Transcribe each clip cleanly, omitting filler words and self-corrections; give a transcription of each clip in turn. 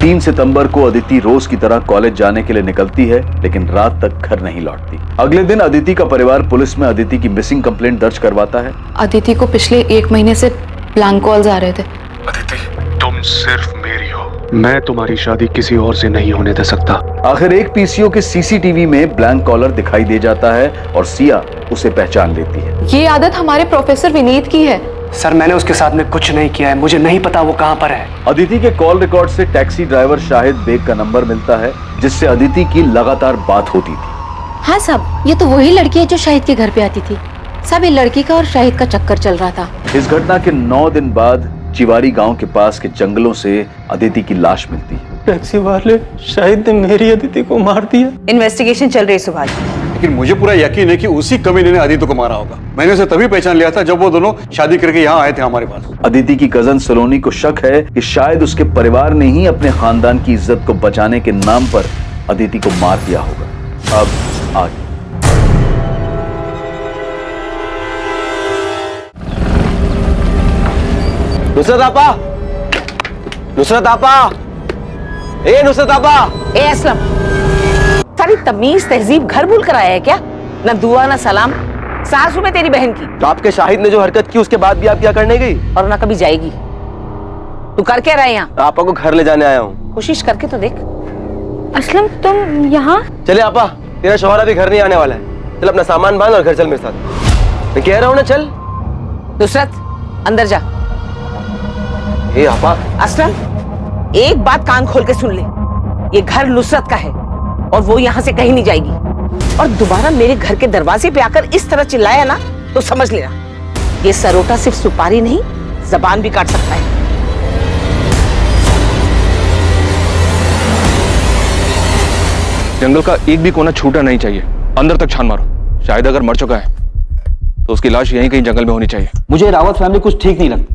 3 सितंबर को अदिति रोज की तरह कॉलेज जाने के लिए निकलती है, लेकिन रात तक घर नहीं लौटती। अगले दिन अदिति का परिवार पुलिस में अदिति की मिसिंग कंप्लेंट दर्ज करवाता है। अदिति को पिछले 1 महीने से ब्लैंक कॉल्स आ रहे थे। अदिति, तुम सिर्फ मेरी हो, मैं तुम्हारी शादी किसी और से नहीं होने दे सकता। आखिर एक पीसीओ के सीसीटीवी में ब्लैंक कॉलर दिखाई दे जाता है और सिया उसे पहचान लेती है। ये आदत हमारे प्रोफेसर विनीत की है। सर, मैंने उसके साथ में कुछ नहीं किया है, मुझे नहीं पता वो कहाँ पर है। अदिति के कॉल रिकॉर्ड से टैक्सी ड्राइवर शाहिद बेग का नंबर मिलता है, जिससे अदिति की लगातार बात होती थी। हाँ साहब, ये तो वही लड़की है जो शाहिद के घर पे आती थी। सब ये लड़की का और शाहिद का चक्कर चल रहा था। इस घटना के 9 दिन बाद चिवारी गांव के पास के जंगलों से अदिति की लाश मिलती है। टैक्सी वाले शाहिद ने मेरी अदिति को मार दिया। इन्वेस्टिगेशन चल रही है सुभाष, लेकिन मुझे पूरा यकीन है कि उसी कमीने ने अदिति को मारा होगा। मैंने उसे तभी पहचान लिया था जब वो दोनों शादी करके यहाँ आए थे हमारे पास। अदिति की कजन सलोनी को शक है कि शायद उसके परिवार ने ही अपने खानदान की इज्जत को बचाने के नाम पर अदिति को मार दिया होगा। अब आगे नुसरत आपा, नुसरत आपा, ए नुसरत आपा। ए असलम, सारी तमीज तहजीब घर भूल कर आया है क्या? न दुआ न सलाम। सासू में तेरी बहन की, तो आपके शाहिद ने जो हरकत की उसके बाद भी आप क्या करने गई? और न कभी जाएगी। तू कर क्या रहा है यहाँ? आपा को घर ले जाने आया हूँ। कोशिश करके तो देख। असलम, तुम यहाँ? चले आपा, तेरा शौहर अभी घर नहीं आने वाला है। चल अपना सामान बांध और घर चल मेरे साथ। मैं कह रहा हूँ ना, चल। नुसरत, अंदर जा। ए आपा। असलम, एक बात कान खोल के सुन ले, ये घर नुसरत का है और वो यहाँ से कहीं नहीं जाएगी। और दोबारा मेरे घर के दरवाजे पे आकर इस तरह चिल्लाया ना तो समझ लेना, ये सरोटा सिर्फ सुपारी नहीं, जबान भी काट सकता है। जंगल का एक भी कोना छूटा नहीं चाहिए। अंदर तक छान मारो। शायद अगर मर चुका है तो उसकी लाश यहीं कहीं जंगल में होनी चाहिए। मुझे रावत फैमिली कुछ ठीक नहीं लगती।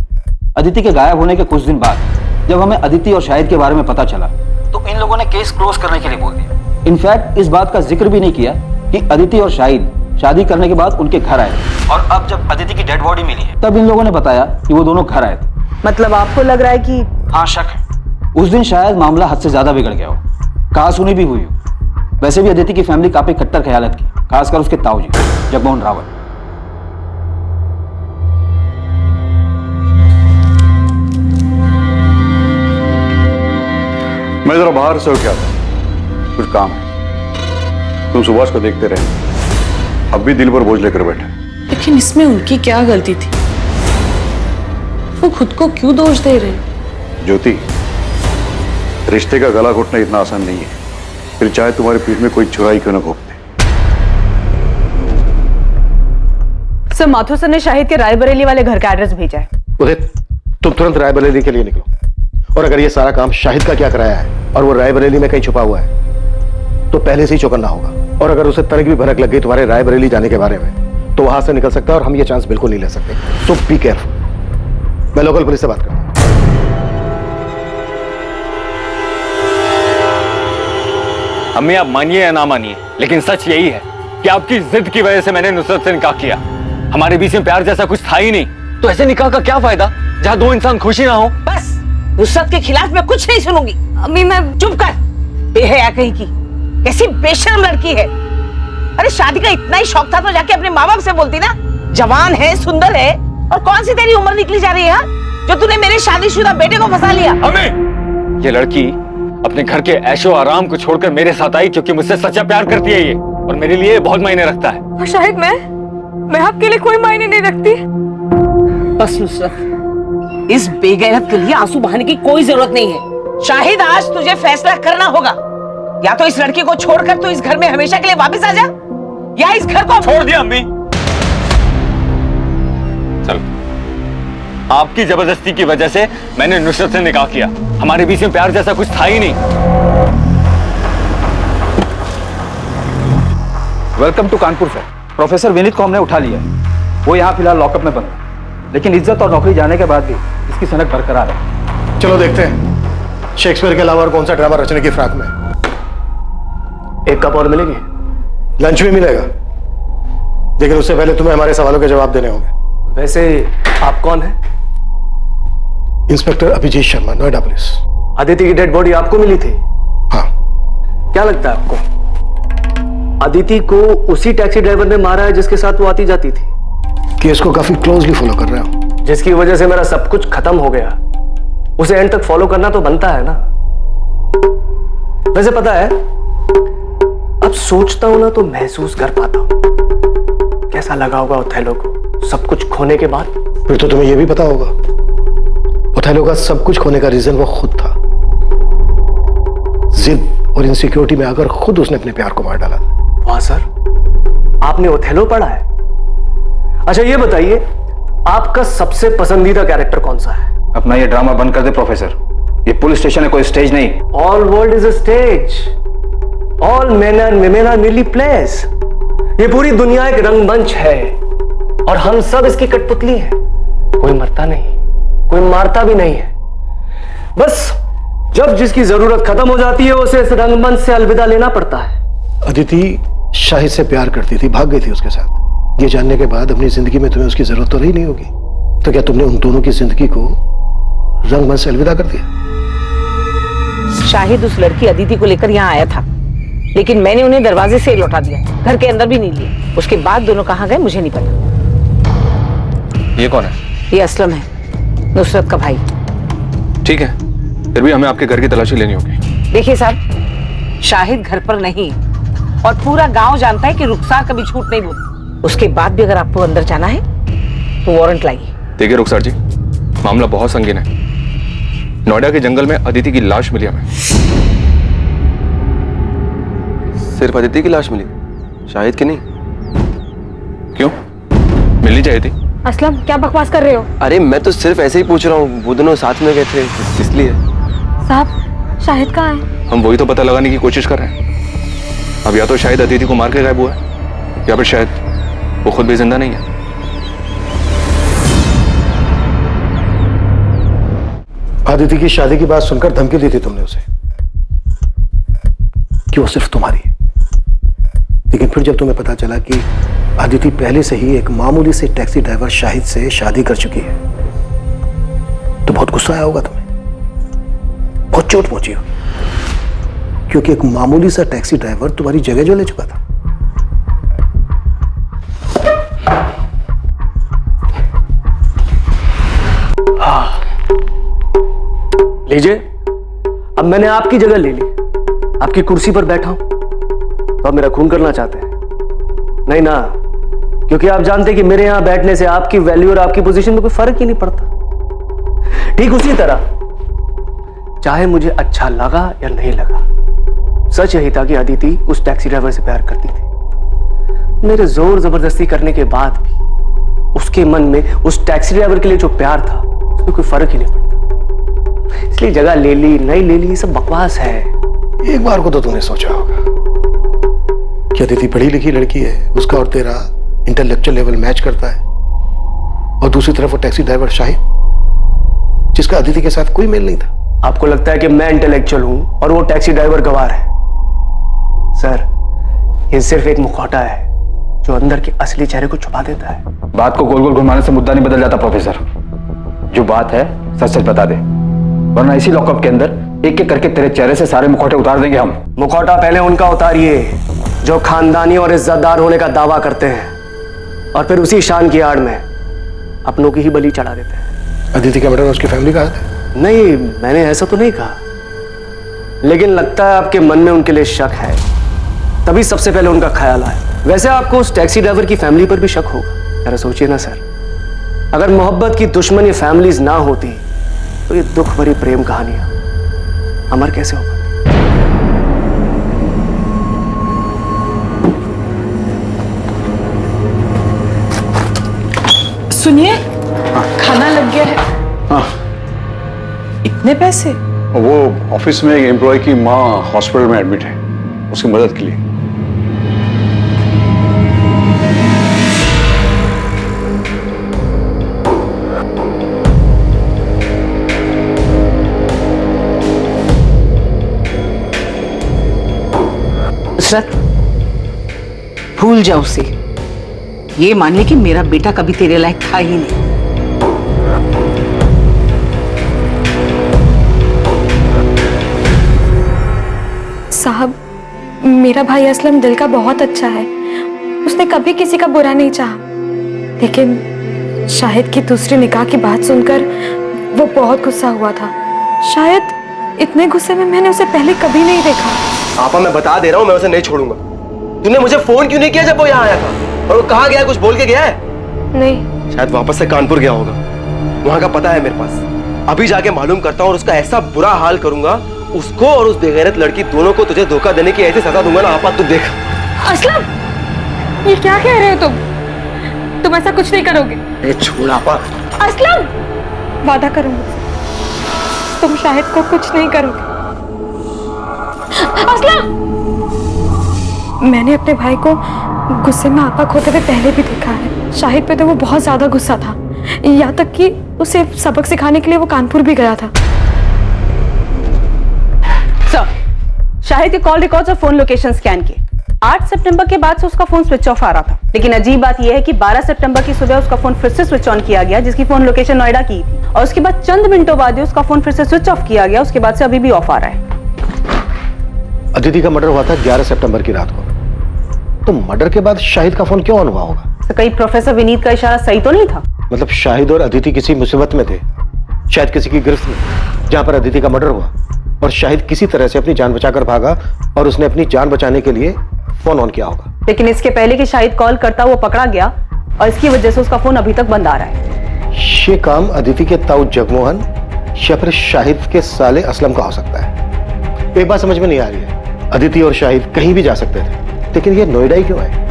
अदिति के गायब होने के कुछ दिन बाद जब हमें अदिति और शाहिद के बारे में पता चला तो इन लोगों ने केस क्लोज करने के लिए बोल दिया। इनफैक्ट इस बात का जिक्र भी नहीं किया कि अदिति और शाहिद शादी करने के बाद उनके घर आए और अब जब अदिति की डेड बॉडी मिली है तब इन लोगों ने बताया कि वो दोनों घर आए थे। मतलब आपको लग रहा है कि? हाँ, शक है। उस दिन शायद मामला हद से ज्यादा बिगड़ गया हो, कहा सुनी भी हुई हो। वैसे भी अदिति की फैमिली काफी कट्टर ख्यालत की, खासकर उसके ताऊजी जगमोहन रावत। मैं जरा बाहर से होके आता हूं, कुछ काम है। तुम सुभाष को देखते रहे, अब भी दिल पर बोझ लेकर बैठे। लेकिन इसमें उनकी क्या गलती थी? वो खुद को क्यों दोष दे रहे? ज्योति, रिश्ते का गला घोटना इतना आसान नहीं है, फिर चाहे तुम्हारे पीठ में कोई चुराई क्यों न घोंपते। सर, माथुर सर ने शाहिद के रायबरेली वाले घर का एड्रेस भेजा है। उदित, तुम तुरंत रायबरेली के लिए निकलो। और अगर ये सारा काम शाहिद का क्या कराया है और वो रायबरेली में कहीं छुपा हुआ है तो पहले से ही चौकन्ना होगा। और अगर उसे तनिक भी भनक लग गई तुम्हारे रायबरेली जाने के बारे में तो वहां से निकल सकता है और हम ये चांस बिल्कुल नहीं ले सकते। सो बी केयरफुल। मैं लोकल पुलिस से बात करता हूं। अम्मी, आप मानिए या ना मानिए, लेकिन सच यही है कि आपकी जिद की वजह से मैंने नुसरत से निकाह किया। हमारे बीच में प्यार जैसा कुछ था ही नहीं, तो ऐसे निकाह का क्या फायदा जहां दो इंसान खुशी ना हो। बस, नुसरत के खिलाफ मैं कुछ नहीं सुनूंगी। अम्मी, मैं चुप कर, बेहया कहीं की, कैसी बेशर्म लड़की है। अरे शादी का इतना ही शौक था तो जाके अपने माँ बाप से बोलती ना। जवान है, सुंदर है, और कौन सी तेरी उम्र निकली जा रही है जो तूने मेरे शादीशुदा बेटे को फंसा लिया। अम्मी, ये लड़की अपने घर के ऐशो आराम को छोड़कर मेरे साथ आई क्योंकि मुझसे सच्चा प्यार करती है ये, और मेरे लिए बहुत मायने रखता है। और शायद मैं आपके लिए कोई मायने नहीं रखती। बस नुसरत, इस बेगैरत के लिए आंसू बहाने की कोई जरूरत नहीं है। शाहिद, आज तुझे फैसला करना होगा, या तो इस लड़की को छोड़कर तू इस घर में हमेशा के लिए वापस आ जा, या इस घर को छोड़ दिया। अम्मी, चलो, आपकी जबरदस्ती की वजह से मैंने नुसरत से निकाह किया। हमारे बीच में प्यार जैसा कुछ था ही नहीं। Welcome to Kanpur sir. Professor Vineet को हमने उठा लिया है। वो यहाँ फिलहाल लॉकअप में बंद है, लेकिन इज्जत और नौकरी जाने के बाद भी इसकी सनक बरकरार है। चलो देखते हैं शेक्सपियर के अलावा और कौन सा ड्रामा रचने की फ्राक में। एक कप और मिलेगी, लंच भी मिलेगा, लेकिन उससे पहले तुम्हें हमारे सवालों के जवाब देने होंगे। वैसे आप कौन हैं? Inspector Abhijeet Sharma, Noida police. अदिति की डेड बॉडी आपको मिली थी? हाँ। क्या लगता है आपको, अदिति को उसी टैक्सी ड्राइवर ने मारा है जिसके साथ वो आती जाती थी? केस को काफी क्लोजली फॉलो कर रहे हो। जिसकी वजह से मेरा सब कुछ खत्म हो गया, उसे एंड तक फॉलो करना तो बनता है ना। वैसे पता है, अब सोचता हूं ना तो महसूस कर पाता हूं कैसा लगा होगा ओथेलो को सब कुछ खोने के बाद। फिर तो तुम्हें यह भी पता होगा ओथेलो का सब कुछ खोने का रीजन वो खुद था। जिद और इनसिक्योरिटी में आकर खुद उसने अपने प्यार को मार डाला था। वाह सर, आपने ओथेलो पढ़ा है? अच्छा ये बताइए, आपका सबसे पसंदीदा कैरेक्टर कौन सा है? अपना ये ड्रामा बंद कर दे प्रोफेसर, ये पुलिस स्टेशन है, कोई स्टेज नहीं। All world is a stage, all men and women are merely players. ये पूरी दुनिया एक रंगमंच है और हम सब इसकी कठपुतली हैं। कोई मरता नहीं, कोई मारता भी नहीं है। बस जब जिसकी जरूरत खत्म हो जाती है उसे इस रंगमंच से अलविदा लेना पड़ता है। अदिति शाहिद से प्यार करती थी, भाग गई थी उसके साथ। ये जानने के बाद अपनी जिंदगी में तुम्हें उसकी जरूरत तो रही नहीं होगी, तो क्या तुमने उन दोनों की जिंदगी को रंगमंच से अलविदा कर दिया? शाहिद उस लड़की अदिति को लेकर यहाँ आया था, लेकिन मैंने उन्हें दरवाजे से लौटा दिया, घर के अंदर भी नहीं लिया। उसके बाद दोनों कहाँ गए मुझे नहीं पता। ये कौन है? ये असलम है, नुसरत का भाई। ठीक है, फिर भी हमें आपके घर की तलाशी लेनी होगी। देखिए साहब, शाहिद घर पर नहीं और पूरा गांव जानता है कि रुखसार कभी झूठ नहीं बोलती। उसके बाद भी अगर आपको अंदर जाना है तो वारंट लाइए। देखिए रुखसार जी, मामला बहुत संगीन है। नोएडा के जंगल में अदिति की लाश मिली हमें। सिर्फ अदिति की लाश मिली, शाहिद की नहीं? क्यों, मिलनी चाहिए थी। असलम क्या बकवास कर रहे हो? अरे मैं तो सिर्फ ऐसे ही पूछ रहा हूँ, वो दोनों साथ में गए थे इसलिए। साहब शाहिद कहाँ है? हम वही तो पता लगाने की कोशिश कर रहे हैं। अब या तो शायद अदिति को मार के गायब हुआ है, या फिर शायद वो खुद भी जिंदा नहीं है। अदिति की शादी की बात सुनकर धमकी दी थी तुमने उसे कि वो सिर्फ तुम्हारी है, लेकिन फिर जब तुम्हें पता चला कि अदिति पहले से ही एक मामूली से टैक्सी ड्राइवर शाहिद से शादी कर चुकी है, तो बहुत गुस्सा आया होगा तुम्हें, बहुत चोट पहुंची हो, क्योंकि एक मामूली सा टैक्सी ड्राइवर तुम्हारी जगह जो ले चुका था। लीजिए, अब मैंने आपकी जगह ले ली, आपकी कुर्सी पर बैठा हूं, तो आप मेरा खून करना चाहते हैं? नहीं ना, क्योंकि आप जानते हैं कि मेरे यहां बैठने से आपकी वैल्यू और आपकी पोजीशन में कोई फर्क ही नहीं पड़ता। ठीक उसी तरह, चाहे मुझे अच्छा लगा या नहीं लगा, सच यही था कि अदिति उस टैक्सी ड्राइवर से प्यार करती थी। मेरे जोर जबरदस्ती करने के बाद भी उसके मन में उस टैक्सी ड्राइवर के लिए जो प्यार था उसमें कोई फर्क ही नहीं पड़ता। इसलिए जगह ले ली नहीं ले ली, ये सब बकवास है। एक बार को तो तुमने सोचा होगा कि अदिति पढ़ी लिखी लड़की है, उसका और तेरा इंटेलेक्चुअल लेवल मैच करता है, और दूसरी तरफ वो टैक्सी ड्राइवर शाहिद जिसका अदिति के साथ कोई मेल नहीं था। आपको लगता है कि मैं इंटेलेक्चुअल हूं और वो टैक्सी ड्राइवर गवार है? सर, ये सिर्फ एक मुखौटा है जो अंदर के असली चेहरे को छुपा देता है। बात को गोल गोल घुमाने से मुद्दा नहीं बदल जाता प्रोफेसर। जो बात है सच सच बता दे, वरना इसी लॉकअप के अंदर एक एक करके तेरे चेहरे से सारे मुखौटे उतार देंगे हम। मुखौटा पहले उनका उतारिए जो खानदानी और इज्जतदार होने का दावा करते हैं, और फिर उसी शान की आड़ में अपनों की ही बलि चढ़ा देते हैं। अदिति का मर्डर उसकी फैमिली का हाथ है? नहीं, मैंने ऐसा तो नहीं कहा, लेकिन लगता है आपके मन में उनके लिए शक है, तभी सबसे पहले उनका ख्याल आया। वैसे आपको उस टैक्सी ड्राइवर की फैमिली पर भी शक होगा। जरा सोचिए ना सर, अगर मोहब्बत की दुश्मनी फैमिलीज ना होती तो ये दुख भरी प्रेम कहानियां अमर कैसे हो पाती? सुनिए, खाना लग गया है। हाँ, इतने पैसे? वो ऑफिस में एक एम्प्लॉय की माँ हॉस्पिटल में एडमिट है, उसकी मदद के लिए। नुसरत, भूल जाओ उसे। ये मान ले कि मेरा बेटा कभी तेरे लायक था ही नहीं। साहब, मेरा भाई असलम दिल का बहुत अच्छा है। उसने कभी किसी का बुरा नहीं चाहा, लेकिन शाहिद की दूसरी निकाह की बात सुनकर वो बहुत गुस्सा हुआ था। शायद इतने गुस्से में मैंने उसे पहले कभी नहीं देखा। आपा, मैं बता दे रहा हूँ, मैं उसे नहीं छोड़ूंगा। तूने मुझे फोन क्यों नहीं किया जब वो यहाँ आया था? और वो कहाँ गया है, कुछ बोल के गया है? नहीं। शायद वापस से कानपुर गया होगा, वहां का पता है मेरे पास। अभी जाके मालूम करता हूँ और उसका ऐसा बुरा हाल करूंगा, उसको और उस बेगैरत लड़की दोनों को तुझे धोखा देने की ऐसी सजा दूंगा ना आपा, तू देख। असलम, ये क्या कह रहे हो तुम? तुम ऐसा कुछ नहीं करोगे। अरे छोड़ आपा। असलम, वादा करूंगी तुम शाहिद को कुछ नहीं करोगे। असलम, मैंने अपने भाई को गुस्से में आपा खोते हुए पहले भी देखा है। शाहिद पे तो वो बहुत ज्यादा गुस्सा था, यहाँ तक कि उसे सबक सिखाने के लिए वो कानपुर भी गया था। सर, शाहिद के कॉल रिकॉर्ड्स और फोन लोकेशन स्कैन किए। 8 सितंबर के बाद से उसका फोन स्विच ऑफ आ रहा था, लेकिन अजीब बात यह है कि 12 सितंबर की सुबह उसका फोन फिर से स्विच ऑन किया गया, जिसकी फोन लोकेशन नोएडा की थी, और उसके बाद चंद मिनटों बाद ही उसका फोन फिर से स्विच ऑफ किया गया। उसके बाद से अभी भी ऑफ आ रहा है। अदिति का मर्डर हुआ था 11 सितंबर की रात को, तो मर्डर के बाद शाहिद का फोन क्यों ऑन हुआ होगा? तो कहीं प्रोफेसर विनीत का इशारा सही तो नहीं था? मतलब शाहिद और अदिति किसी मुसीबत में थे, शायद किसी की गिरफ्त में, जहां पर अदिति का मर्डर हुआ, और शाहिद किसी तरह से अपनी जान बचाकर भागा और उसने अपनी जान बचाने के लिए फोन ऑन किया होगा। लेकिन इसके पहले कि शाहिद कॉल करता वो पकड़ा गया, और इसकी वजह से उसका फोन अभी तक बंद आ रहा है। ये काम अदिति के ताऊ जगमोहन या फिर शाहिद के साले असलम का हो सकता है। एक बात समझ में नहीं आ रही है, अदिति और शाहिद कहीं भी जा सकते थे, लेकिन ये नोएडा ही क्यों है?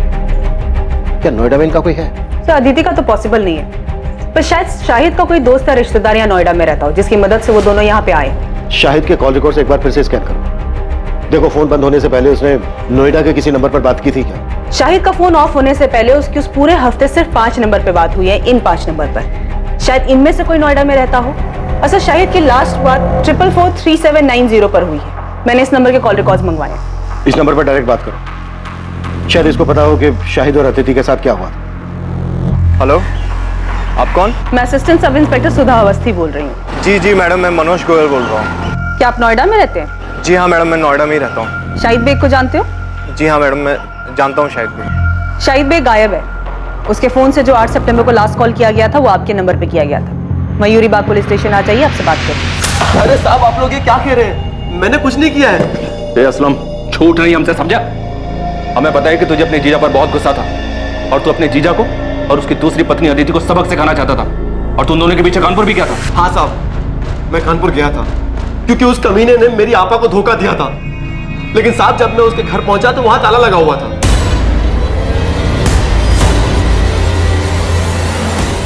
क्या नोएडा में इनका कोई है? तो अदिति का तो पॉसिबल नहीं है, पर शायद शाहिद का कोई दोस्त या रिश्तेदार यहाँ नोएडा में रहता हो, जिसकी मदद से वो दोनों यहाँ पे आए। शाहिद के कॉल रिकॉर्ड एक बार फिर से स्कैन करो, देखो फोन बंद होने से पहले उसने नोएडा के किसी नंबर पर बात की थी क्या? शाहिद का फोन ऑफ होने से पहले उसकी उस पूरे हफ्ते सिर्फ 5 नंबर पे बात हुई है, इन 5 नंबर पर। शायद इनमें से कोई नोएडा में रहता हो। अच्छा, शाहिद की लास्ट बात 443790 पर हुई है। मैंने इस नंबर के कॉल रिकॉर्ड्स मंगवाए। इस नंबर पर डायरेक्ट बात करो, शायद इसको पता हो कि शाहिद और अदिति के साथ क्या हुआ। हेलो, आप कौन? मैं असिस्टेंट सब इंस्पेक्टर सुधा अवस्थी बोल रही हूँ। जी मैडम, मैं मनोज गोयल बोल रहा हूँ। क्या आप नोएडा में रहते हैं? जी हाँ मैडम, मैं नोएडा में ही रहता हूँ। शाहिद बेग को जानते हो? जी हाँ मैडम, मैं जानता हूँ शाहिद बेग। शाहिद बेग गायब है। उसके फोन से जो 8 सितंबर को लास्ट कॉल किया गया था, वो आपके नंबर पे किया गया था। मयूरी बाग पुलिस स्टेशन आ जाइए, आपसे बात करें। अरे साहब, आप लोग ये क्या कह रहे हैं? मैंने कुछ नहीं किया है। असलम, छूट नहीं हमसे, समझा? हमें पता है कि तुझे अपने जीजा पर बहुत गुस्सा था, और तू अपने जीजा को और उसकी दूसरी पत्नी अदिति को सबक सिखाना चाहता था, और तुम दोनों के पीछे कानपुर भी गया था। हाँ साहब, मैं कानपुर गया था क्योंकि उस कमीने ने मेरी आपा को धोखा दिया था, लेकिन साहब जब मैं उसके घर पहुंचा तो वहां ताला लगा हुआ था।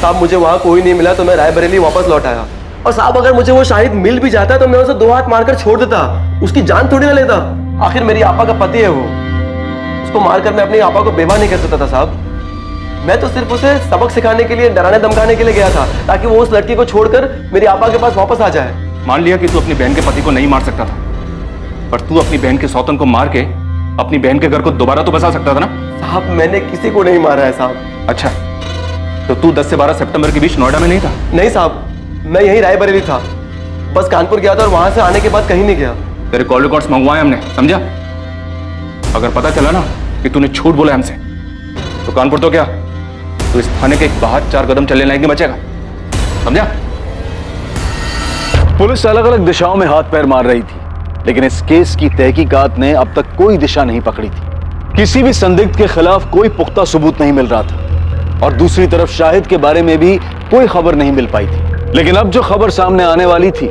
साहब मुझे वहां कोई नहीं मिला तो मैं रायबरेली वापस लौट आया। और साहब अगर मुझे वो शाहिद मिल भी जाता तो मैं उसे 2 हाथ मारकर छोड़ देता, उसकी जान थोड़ी ना लेता। आखिर मेरी आपा का पति है वो, उसको मारकर मैं अपनी आपा को बेवा नहीं कर सकता था साहब। मैं तो सिर्फ उसे सबक सिखाने के लिए, डराने धमकाने के लिए गया था, ताकि वो उस लड़की को छोड़कर मेरी आपा के पास वापस आ जाए। मान लिया कि तू अपनी बहन के पति को नहीं मार सकता था, पर तू अपनी बहन के सौतन को मार के अपनी बहन के घर को दोबारा तो बसा सकता था ना? साहब मैंने किसी को नहीं मारा है साहब। अच्छा, तो तू 10 से 12 सितंबर के बीच नोएडा में नहीं था? नहीं साहब, मैं यही रायबरेली था, बस कानपुर गया था और वहां से आने के बाद कहीं नहीं गया। तेरे कॉल रिकॉर्ड्स मंगवाए हमने, समझा? अगर पता चला ना कि तूने झूठ बोला हमसे, तो कानपुर तो क्या, तू इस थाने के बाहर 4 कदम चलने लायक नहीं बचेगा, समझा? पुलिस अलग अलग दिशाओं में हाथ पैर मार रही थी, लेकिन इस केस की तहकीकात ने अब तक कोई दिशा नहीं पकड़ी थी। किसी भी संदिग्ध के खिलाफ कोई पुख्ता सबूत नहीं मिल रहा था, और दूसरी तरफ शाहिद के बारे में भी कोई खबर नहीं मिल पाई थी। लेकिन अब जो खबर सामने आने वाली थी,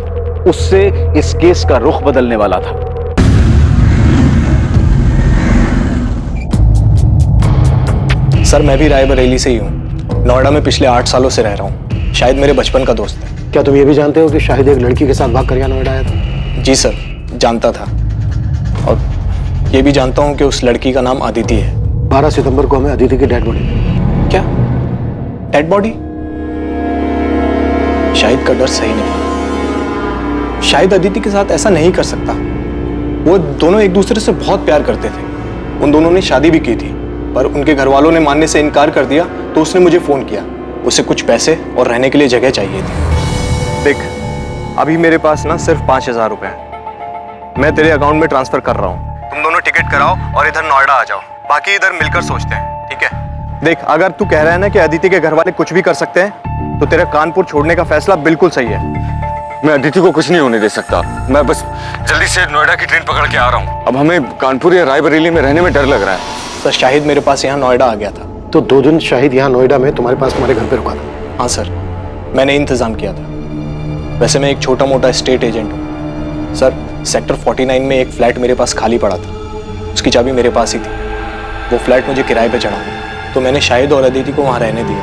उससे इस केस का रुख बदलने वाला था। सर, मैं भी रायबरेली से ही हूँ। नोएडा में पिछले 8 सालों से रह रहा हूँ। शायद मेरे बचपन का दोस्त है। क्या तुम ये भी जानते हो कि शाहिद एक लड़की के साथ भाग कर यहाँ नोएडा आया था? जी सर, जानता था, और ये भी जानता हूँ कि उस लड़की का नाम अदिति है। 12 सितंबर को हमें अदिति की डेड बॉडी। क्या डेड बॉडी? शाहिद का डर सही नहीं। शाहिद अदिति के साथ ऐसा नहीं कर सकता। वो दोनों एक दूसरे से बहुत प्यार करते थे। उन दोनों ने शादी भी की थी, पर उनके घर वालों ने मानने से इनकार कर दिया, तो उसने मुझे फोन किया। उसे कुछ पैसे और रहने के लिए जगह चाहिए थी। देख, अभी मेरे पास ना सिर्फ 5000 रुपए हैं। मैं तेरे अकाउंट में ट्रांसफर कर रहा हूँ। तुम दोनों टिकट कराओ और इधर नोएडा आ जाओ, बाकी इधर मिलकर सोचते हैं, ठीक है? देख, अगर तू कह रहा है ना कि अदिति के घर वाले कुछ भी कर सकते हैं, तो तेरा कानपुर छोड़ने का फैसला बिल्कुल सही है। मैं अदिति को कुछ नहीं होने दे सकता। मैं बस जल्दी से नोएडा की ट्रेन पकड़ के आ रहा हूँ। अब हमें कानपुर या रायबरेली में रहने में डर लग रहा है। सर, शाहिद मेरे पास यहाँ नोएडा आ गया था। तो 2 दिन शाहिद यहाँ नोएडा में तुम्हारे पास तुम्हारे घर पे रुका था? हाँ सर, मैंने इंतजाम किया था। वैसे मैं एक छोटा मोटा स्टेट एजेंट हूँ सर। सेक्टर 49 में एक फ्लैट मेरे पास खाली पड़ा था, उसकी चाबी मेरे पास ही थी। वो फ्लैट मुझे किराए पे चढ़ा, तो मैंने शाहिद और अदिति को वहां रहने दिया।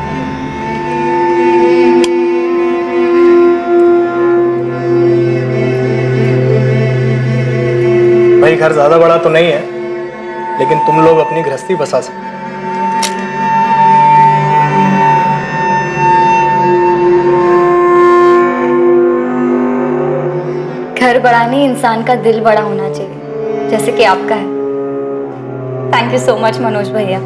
भाई, घर ज्यादा बड़ा तो नहीं है, लेकिन तुम लोग अपनी गृहस्थी बसा सकते। घर बड़ा नहीं, इंसान का दिल बड़ा होना चाहिए, जैसे कि आपका है। Thank you so much Manoj भैया।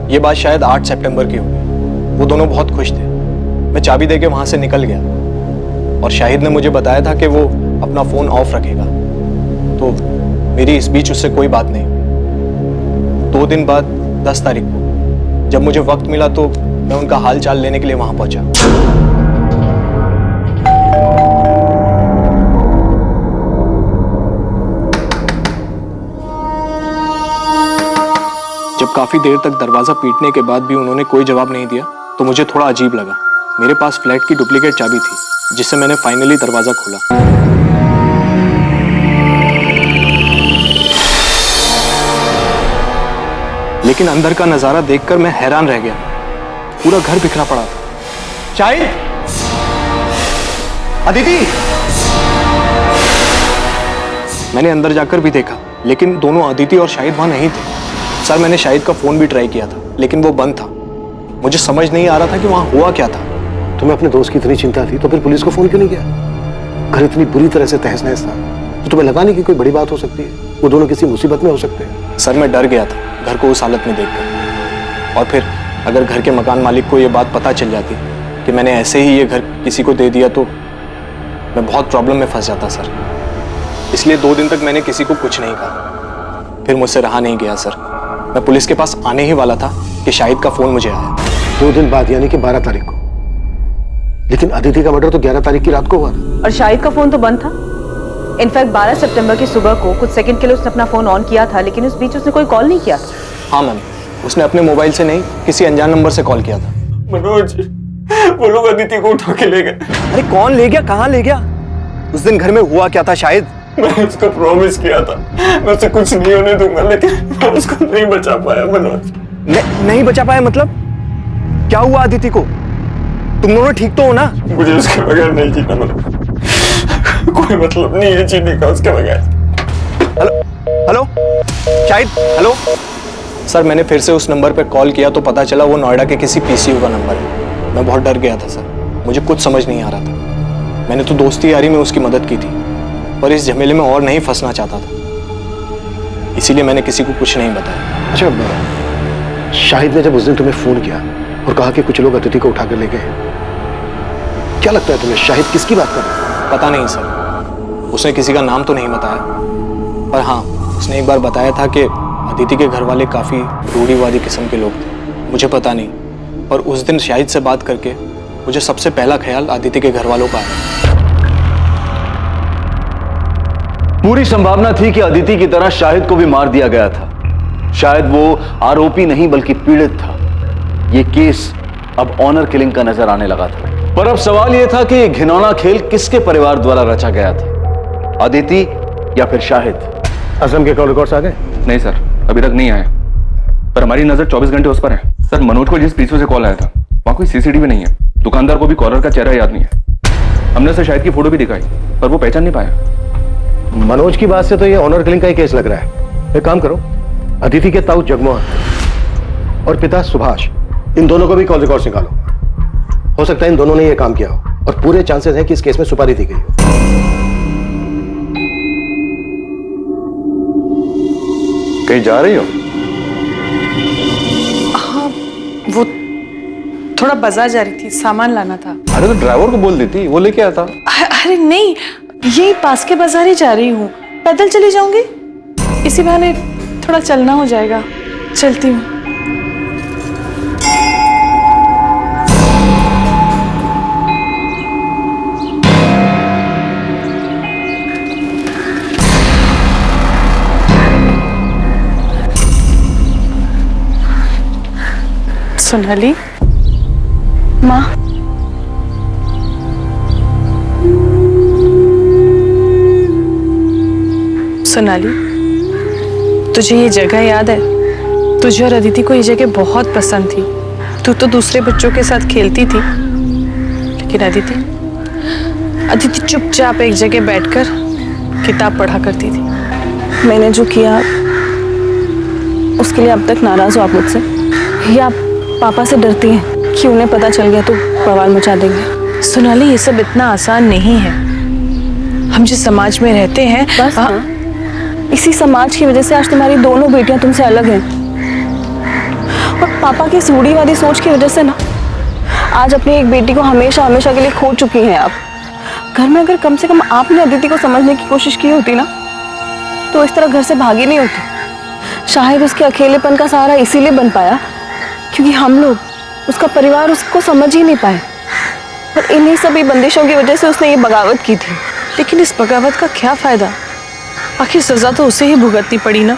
ये बात शायद 8 सितंबर की होगी। वो दोनों बहुत खुश थे। मैं चाबी देके वहां से निकल गया और शाहिद ने मुझे बताया था कि वो अपना फोन ऑफ रखेगा, तो मेरी इस बीच उससे कोई बात नहीं। 2 दिन बाद 10 तारीख को जब मुझे वक्त मिला तो मैं उनका हाल चाल लेने के लिए वहां पहुंचा। जब काफी देर तक दरवाजा पीटने के बाद भी उन्होंने कोई जवाब नहीं दिया, तो मुझे थोड़ा अजीब लगा। मेरे पास फ्लैट की डुप्लीकेट चाबी थी, जिससे मैंने फाइनली दरवाजा खोला। लेकिन अंदर का नजारा देखकर मैं हैरान रह गया। पूरा घर बिखरा पड़ा था। शाहिद, अदिति! मैंने अंदर जाकर भी देखा, लेकिन दोनों अदिति और शाहिद वहां नहीं थे। सर, मैंने शाहिद का फोन भी ट्राई किया था, लेकिन वो बंद था। मुझे समझ नहीं आ रहा था कि वहां हुआ क्या था। तुम्हें अपने दोस्त की इतनी चिंता थी तो फिर पुलिस को फोन क्यों नहीं किया? घर इतनी बुरी तरह से तहस नहस था, तो तुम्हें लगा नहीं कि कोई बड़ी बात हो सकती है? वो दोनों किसी मुसीबत में हो सकते हैं। सर, मैं डर गया था घर को उस हालत में देखकर। और फिर अगर घर के मकान मालिक को ये बात पता चल जाती कि मैंने ऐसे ही ये घर किसी को दे दिया, तो मैं बहुत प्रॉब्लम में फंस जाता सर। इसलिए 2 दिन तक मैंने किसी को कुछ नहीं कहा। फिर मुझसे रहा नहीं गया सर। मैं पुलिस के पास आने ही वाला था कि शाहिद का फोन मुझे आया। 2 दिन बाद, यानी कि 12 तारीख को। लेकिन अदिति का मर्डर तो 11 तारीख की रात को हुआ था। और शाहिद का फोन तो बंद था। इनफैक्ट 12 सितंबर की सुबह को कुछ सेकंड के लिए उसने अपना फोन ऑन किया था, लेकिन उस बीच उसने कोई कॉल नहीं किया था। हाँ मैम, उसने अपने मोबाइल से नहीं, किसी अनजान नंबर से कॉल किया था। मनोज, वो लोग अदिति को उठा के ले गए। अरे कौन ले गया? कहाँ ले गया? उस दिन घर में हुआ क्या था शाहिद? मैंने उसको प्रॉमिस किया था मैं उसे कुछ नहीं होने दूंगा, लेकिन मैं उसको नहीं बचा पाया मनोज। नहीं बचा पाया मतलब? क्या हुआ अदिति को? तुम दोनों ठीक तो हो ना? मुझे उसके बगैर नहीं जीना मनोज। कोई मतलब नहीं है जीने का उसके बगैर। Hello Shahid, hello sir. मैंने फिर से उस नंबर पे कॉल किया तो पता चला वो नोएडा के किसी पीसीयू का नंबर है। मैं बहुत डर गया था सर, मुझे कुछ समझ नहीं आ रहा था। मैंने तो दोस्ती यारी में उसकी मदद की थी, पर इस झमेले में और नहीं फंसना चाहता था, इसीलिए मैंने किसी को कुछ नहीं बताया। अच्छा, शाहिद ने जब उस दिन तुम्हें फोन किया और कहा कि कुछ लोग अदिति को उठाकर ले गए, क्या लगता है तुम्हें शाहिद किसकी बात कर रहा है? पता नहीं सर, उसने किसी का नाम तो नहीं बताया, पर हाँ उसने एक बार बताया था कि अदिति के घर वाले काफी रूढ़िवादी किस्म के लोग थे। मुझे पता नहीं, पर उस दिन शाहिद से बात करके मुझे सबसे पहला ख्याल अदिति के घर वालों का आया। पूरी संभावना थी कि अदिति की तरह शाहिद को भी मार दिया गया था। शायद वो आरोपी नहीं बल्कि पीड़ित था। ये केस अब ऑनर किलिंग का नजर आने लगा था। पर अब सवाल यह था कि ये घिनौना खेल किसके परिवार द्वारा रचा गया था, अदिति या फिर शाहिद? असम के कॉल रिकॉर्ड्स आ गए? नहीं सर, अभी तक नहीं आए, पर हमारी नजर 24 घंटे उस पर है। सर, मनोज को जिस पीछे से कॉल आया था वहां कोई सीसीटीवी नहीं है। दुकानदार को भी कॉलर का चेहरा याद नहीं है। हमने उसे शाहिद की फोटो भी दिखाई, पर वो पहचान नहीं पाया। मनोज की बात से तो ये ऑनर किलिंग का ही केस लग रहा है। एक काम करो, अदिति के ताऊ जगमोहन और पिता सुभाष, इन दोनों को भी कॉल रिकॉर्ड्स निकालो। हो सकता है इन दोनों ने ये काम किया हो और पूरे चांसेस हैं कि इस केस में सुपारी दी गई हो। कहीं जा रही हो? हाँ, वो थोड़ा बाजार जा रही थी, सामान लाना था। अरे तो ड्राइवर को बोल देती, वो लेके आता। अरे नहीं, यही पास के बाजार ही जा रही हूँ। पैदल चली जाऊंगी। इसी बहाने थोड़ा चलना हो जाएगा। चलती हूँ। सोनाली, माँ, सोनाली, तुझे ये जगह याद है? तुझे और अदिति को ये जगह बहुत पसंद थी। तू तो दूसरे बच्चों के साथ खेलती थी, लेकिन अदिति चुपचाप एक जगह बैठकर किताब पढ़ा करती थी। मैंने जो किया उसके लिए अब तक नाराज हो आप मुझसे, या आप पापा से डरती हैं कि उन्हें पता चल गया तो बवाल मचा देंगे? सोनाली, ये सब इतना आसान नहीं है। हम जिस समाज में रहते हैं, बस इसी समाज की वजह से आज तुम्हारी दोनों बेटियां तुमसे अलग हैं। और पापा की इस रूढ़िवादी सोच की वजह से ना आज अपनी एक बेटी को हमेशा हमेशा के लिए खो चुकी हैं आप। घर में अगर कम से कम आपने अदिति को समझने की कोशिश की होती ना, तो इस तरह घर से भागी नहीं होती। शायद उसके अकेलेपन का सहारा इसीलिए बन पाया क्योंकि हम लोग, उसका परिवार उसको समझ ही नहीं पाए। और इन्हीं सभी बंदिशों की वजह से उसने ये बगावत की थी। लेकिन इस बगावत का क्या फायदा? आखिर सजा तो उसे ही भुगतनी पड़ी ना।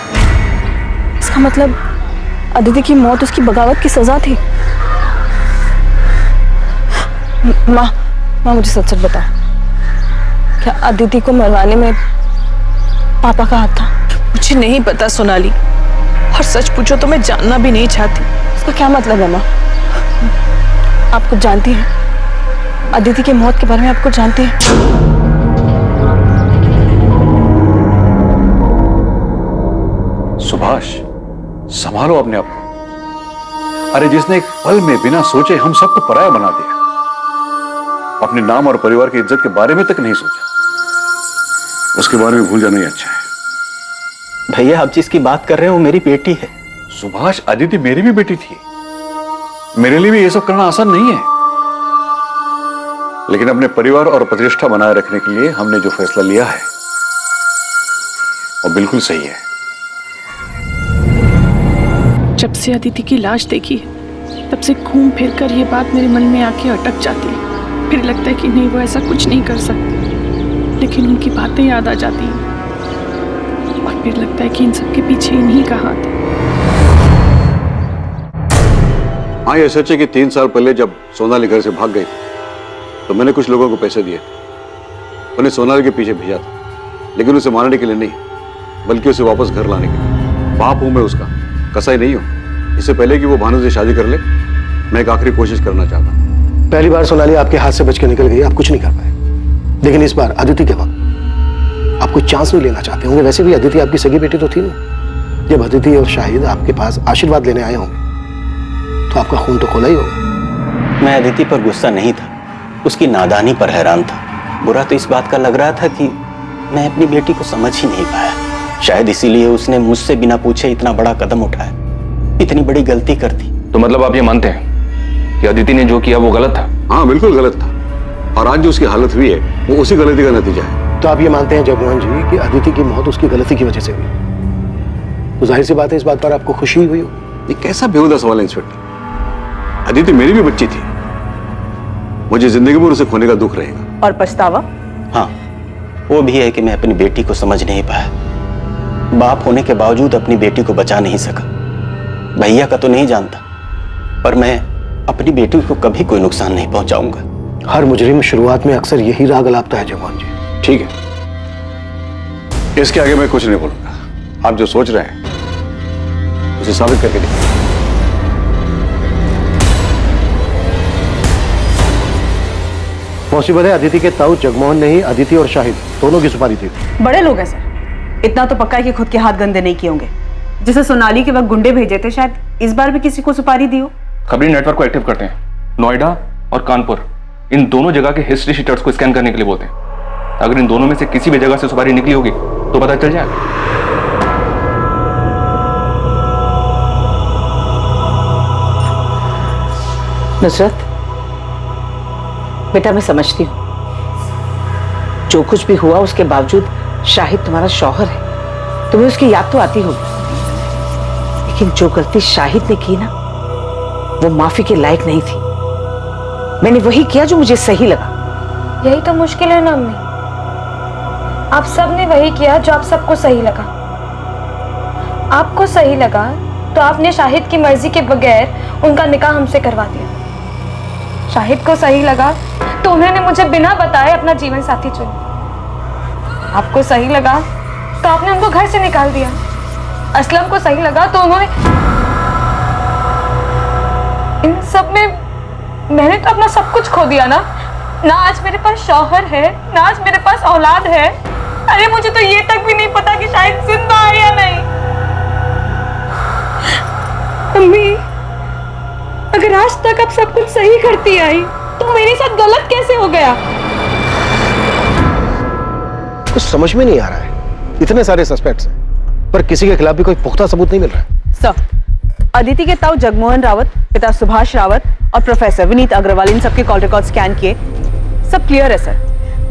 इसका मतलब अदिति की मौत उसकी बगावत की सजा थी? माँ मुझे सच सच बता, क्या अदिति को मरवाने में पापा का हाथ था? मुझे नहीं पता सोनाली, और सच पूछो तो मैं जानना भी नहीं चाहती। इसका क्या मतलब है माँ? आप कुछ जानती हैं? अदिति की मौत के बारे में आप कुछ जानती हैं? सुभाष, संभालो अपने आप को। अरे जिसने एक पल में बिना सोचे हम सबको पराया बना दिया, अपने नाम और परिवार की इज्जत के बारे में तक नहीं सोचा, उसके बारे में भूल जाना ही अच्छा है। भैया, आप जिसकी बात कर रहे हो मेरी बेटी है। सुभाष, अदिति मेरी भी बेटी थी। मेरे लिए भी ये सब करना आसान नहीं है, लेकिन अपने परिवार और प्रतिष्ठा बनाए रखने के लिए हमने जो फैसला लिया है वो बिल्कुल सही है। जब से अदिति की लाश देखी है, तब से घूम फिर कर ये बात मेरे मन में आके अटक जाती है। फिर लगता है कि नहीं, वो ऐसा कुछ नहीं कर सकती, लेकिन उनकी बातें याद आ जाती हैं और फिर लगता है कि इन सब के पीछे इन्हीं का हाथ है। हाँ, ये सच है कि 3 साल पहले जब सोनाली घर से भाग गई तो मैंने कुछ लोगों को पैसे दिए थे। उन्हें सोनाली के पीछे भेजा था, लेकिन उसे मारने के लिए नहीं, बल्कि उसे वापस घर लाने के लिए। बाप हूं मैं उसका, कसाई नहीं हूं। इससे पहले कि वो भानु से शादी कर ले, मैं एक आखिरी कोशिश करना चाहता हूं। पहली बार सोनाली आपके हाथ से बच के निकल गई, आप कुछ नहीं कर पाए, लेकिन इस बार अदिति के वक्त आप कोई चांस नहीं लेना चाहते होंगे। वैसे भी अदिति आपकी सगी बेटी तो थी नहीं। जब अदिति और शाहिद आपके पास आशीर्वाद लेने आए होंगे तो आपका खून तो खोला ही होगा। मैं अदिति पर गुस्सा नहीं था, उसकी नादानी पर हैरान था। बुरा तो इस बात का लग रहा था कि मैं अपनी बेटी को समझ ही नहीं पाया। शायद इसीलिए उसने मुझसे बिना पूछे इतना बड़ा कदम उठाया, इतनी बड़ी गलती कर दी। तो मतलब आप ये मानते हैं कि अदिति ने जो किया वो गलत था? हाँ, बिल्कुल गलत था, और आज जो उसकी हालत हुई है वो उसी गलती का नतीजा है। तो आप ये मानते हैं जगमोहन जी कि अदिति की मौत उसकी गलती की वजह से हुई? तो जाहिर सी बात है इस बात पर आपको खुशी हुई हो। ये कैसा बेहुदा सवाल है इंस्पेक्टर? अदिति मेरी भी बच्ची थी, मुझे जिंदगी भर उसे खोने का दुख रहेगा। और पछतावा? हाँ, वो भी है कि मैं अपनी बेटी को समझ नहीं पाया। बाप होने के बावजूद अपनी बेटी को बचा नहीं सका। भैया का तो नहीं जानता, पर मैं अपनी बेटी को कभी कोई नुकसान नहीं पहुंचाऊंगा। हर मुजरिम शुरुआत में अक्सर यही राग अलापता है जगमोहन जी। ठीक है, इसके आगे मैं कुछ नहीं बोलूंगा। आप जो सोच रहे हैं उसे साबित करके दिखाइए। पॉसिबल है अदिति के ताऊ जगमोहन ने ही अदिति और शाहिद दोनों की सुपारी थी। बड़े लोग हैं सर, इतना तो पक्का है कि खुद के हाथ गंदे नहीं किए होंगे। जैसे सोनाली के वक्त गुंडे भेजे थे, शायद इस बार भी किसी को सुपारी दी हो। खबरी नेटवर्क को एक्टिव करते हैं, नोएडा और कानपुर, इन दोनों जगह के हिस्ट्री शीटर्स को स्कैन करने के लिए बोलते हैं। अगर इन दोनों में से किसी भी जगह से सुपारी निकली होगी तो पता चल जाएगा। नुसरत बेटा, मैं समझती हूँ जो कुछ भी हुआ उसके बावजूद शाहिद तुम्हारा शौहर है, तुम्हें उसकी याद तो आती होगी, लेकिन जो गलती शाहिद ने की ना, वो माफी के लायक नहीं थी। मैंने वही किया जो मुझे सही लगा। यही तो मुश्किल है ना अम्मी, आप सब ने वही किया जो आप सबको सही लगा। आपको सही लगा तो आपने शाहिद की मर्जी के बगैर उनका निकाह हमसे करवा दिया। शाहिद को सही लगा तो उन्होंने मुझे बिना बताए अपना जीवन साथी चुना। आपको सही लगा तो आपने उनको घर से निकाल दिया। असलम को सही लगा तो उन्होंने, इन सब में मैंने तो अपना सब कुछ खो दिया ना आज मेरे पास शौहर है, ना आज मेरे पास औलाद है। अरे मुझे तो ये तक भी नहीं पता कि शायद जिंदा है या नहीं। अम्मी, अगर आज तक आप सब कुछ सही करती आई तो मेरे साथ गलत कैसे हो गया? कुछ समझ में नहीं आ रहा है। इतने सारे सस्पेक्ट्स हैं, पर किसी के खिलाफ भी कोई पुख्ता सबूत नहीं मिल रहा है। सर, अदिति के ताऊ जगमोहन रावत, पिता सुभाष रावत और प्रोफेसर विनीत अग्रवाल, इन सबके कॉल रिकॉर्ड स्कैन किए, सब क्लियर है सर।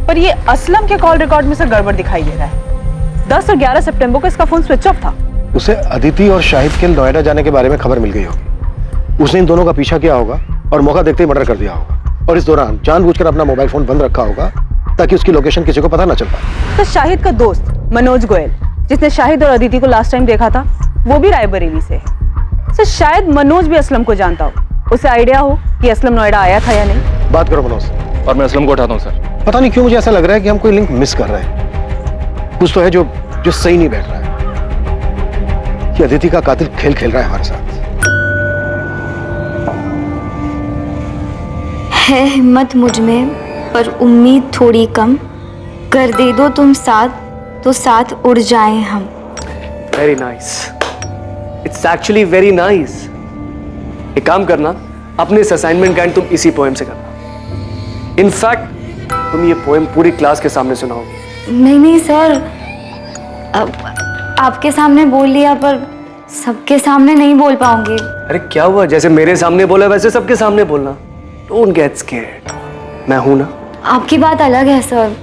पर ये असलम के कॉल रिकॉर्ड में सर गड़बड़ दिखाई दे रहा है। 10 और 11 सितंबर को इसका फोन स्विच ऑफ था। उसे अदिति और शाहिद के नोएडा जाने के बारे में खबर मिल गई होगी। उसने इन दोनों का पीछा किया होगा और मौका देखते ही मर्डर कर दिया होगा, और इस दौरान जानबूझकर अपना मोबाइल फोन बंद रखा होगा ताकि उसकी लोकेशन किसी को पता न चल पाए। तो शाहिद का दोस्त मनोज गोयल, जिसने शाहिद और अदिति को लास्ट टाइम देखा था, वो भी रायबरेली से है। सर शायद मनोज भी असलम को जानता हो, उसे आइडिया हो कि असलम नोएडा आया था या नहीं। बात करो मनोज। और मैं असलम को उठाता हूँ सर। पता नहीं क्यों मुझे ऐसा लग रहा है कि हम कोई लिंक मिस कर रहे हैं। कुछ तो है जो सही नहीं बैठ रहा है। कि अदिति का कातिल खेल खेल रहा है हमारे साथ। है हिम्मत मुझ में पर उम्मीद थोड़ी कम, कर दे दो तुम साथ तो साथ उड़ जाएं हम। Very nice, it's actually very nice. एक काम करना, अपने इस असाइनमेंट का एंड तुम इसी पोएम से करना। इनफैक्ट तुम ये पोएम पूरी क्लास के सामने सुनाओगे। नहीं सर, अब आपके सामने बोल लिया पर सबके सामने नहीं बोल पाऊंगी। अरे क्या हुआ, जैसे मेरे सामने बोला वैसे सबके सामने बोलना। डोंट गेट स्कैर्ड, मैं हूं ना। आपकी बात अलग है सर,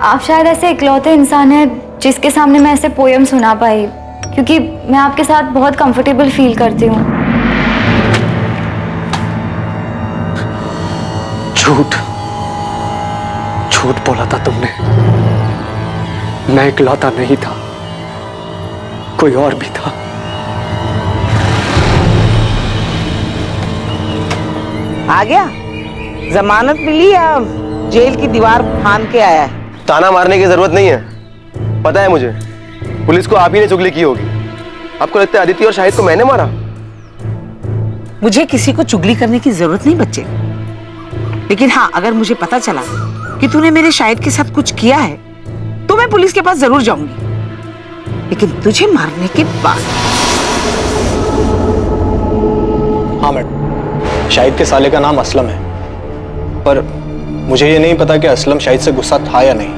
आप शायद ऐसे इकलौते इंसान हैं जिसके सामने मैं ऐसे पोयम सुना पाई, क्योंकि मैं आपके साथ बहुत कंफर्टेबल फील करती हूँ। झूठ बोला था तुमने। मैं इकलौता नहीं था, कोई और भी था। आ गया? जमानत मिली या जेल की दीवार फांद के आया है? ताना मारने की जरूरत नहीं है, पता है मुझे। पुलिस को आप ही ने चुगली की होगी। आपको लगता है अदिति और शाहिद को मैंने मारा? मुझे किसी को चुगली करने की जरूरत नहीं बच्चे, लेकिन हाँ, अगर मुझे पता चला कि तूने मेरे शाहिद के साथ कुछ किया है तो मैं पुलिस के पास जरूर जाऊंगी, लेकिन तुझे मारने के बाद। हाँ मैडम, शाहिद के साले का नाम असलम है, पर मुझे ये नहीं पता कि असलम शाहिद से गुस्सा था या नहीं।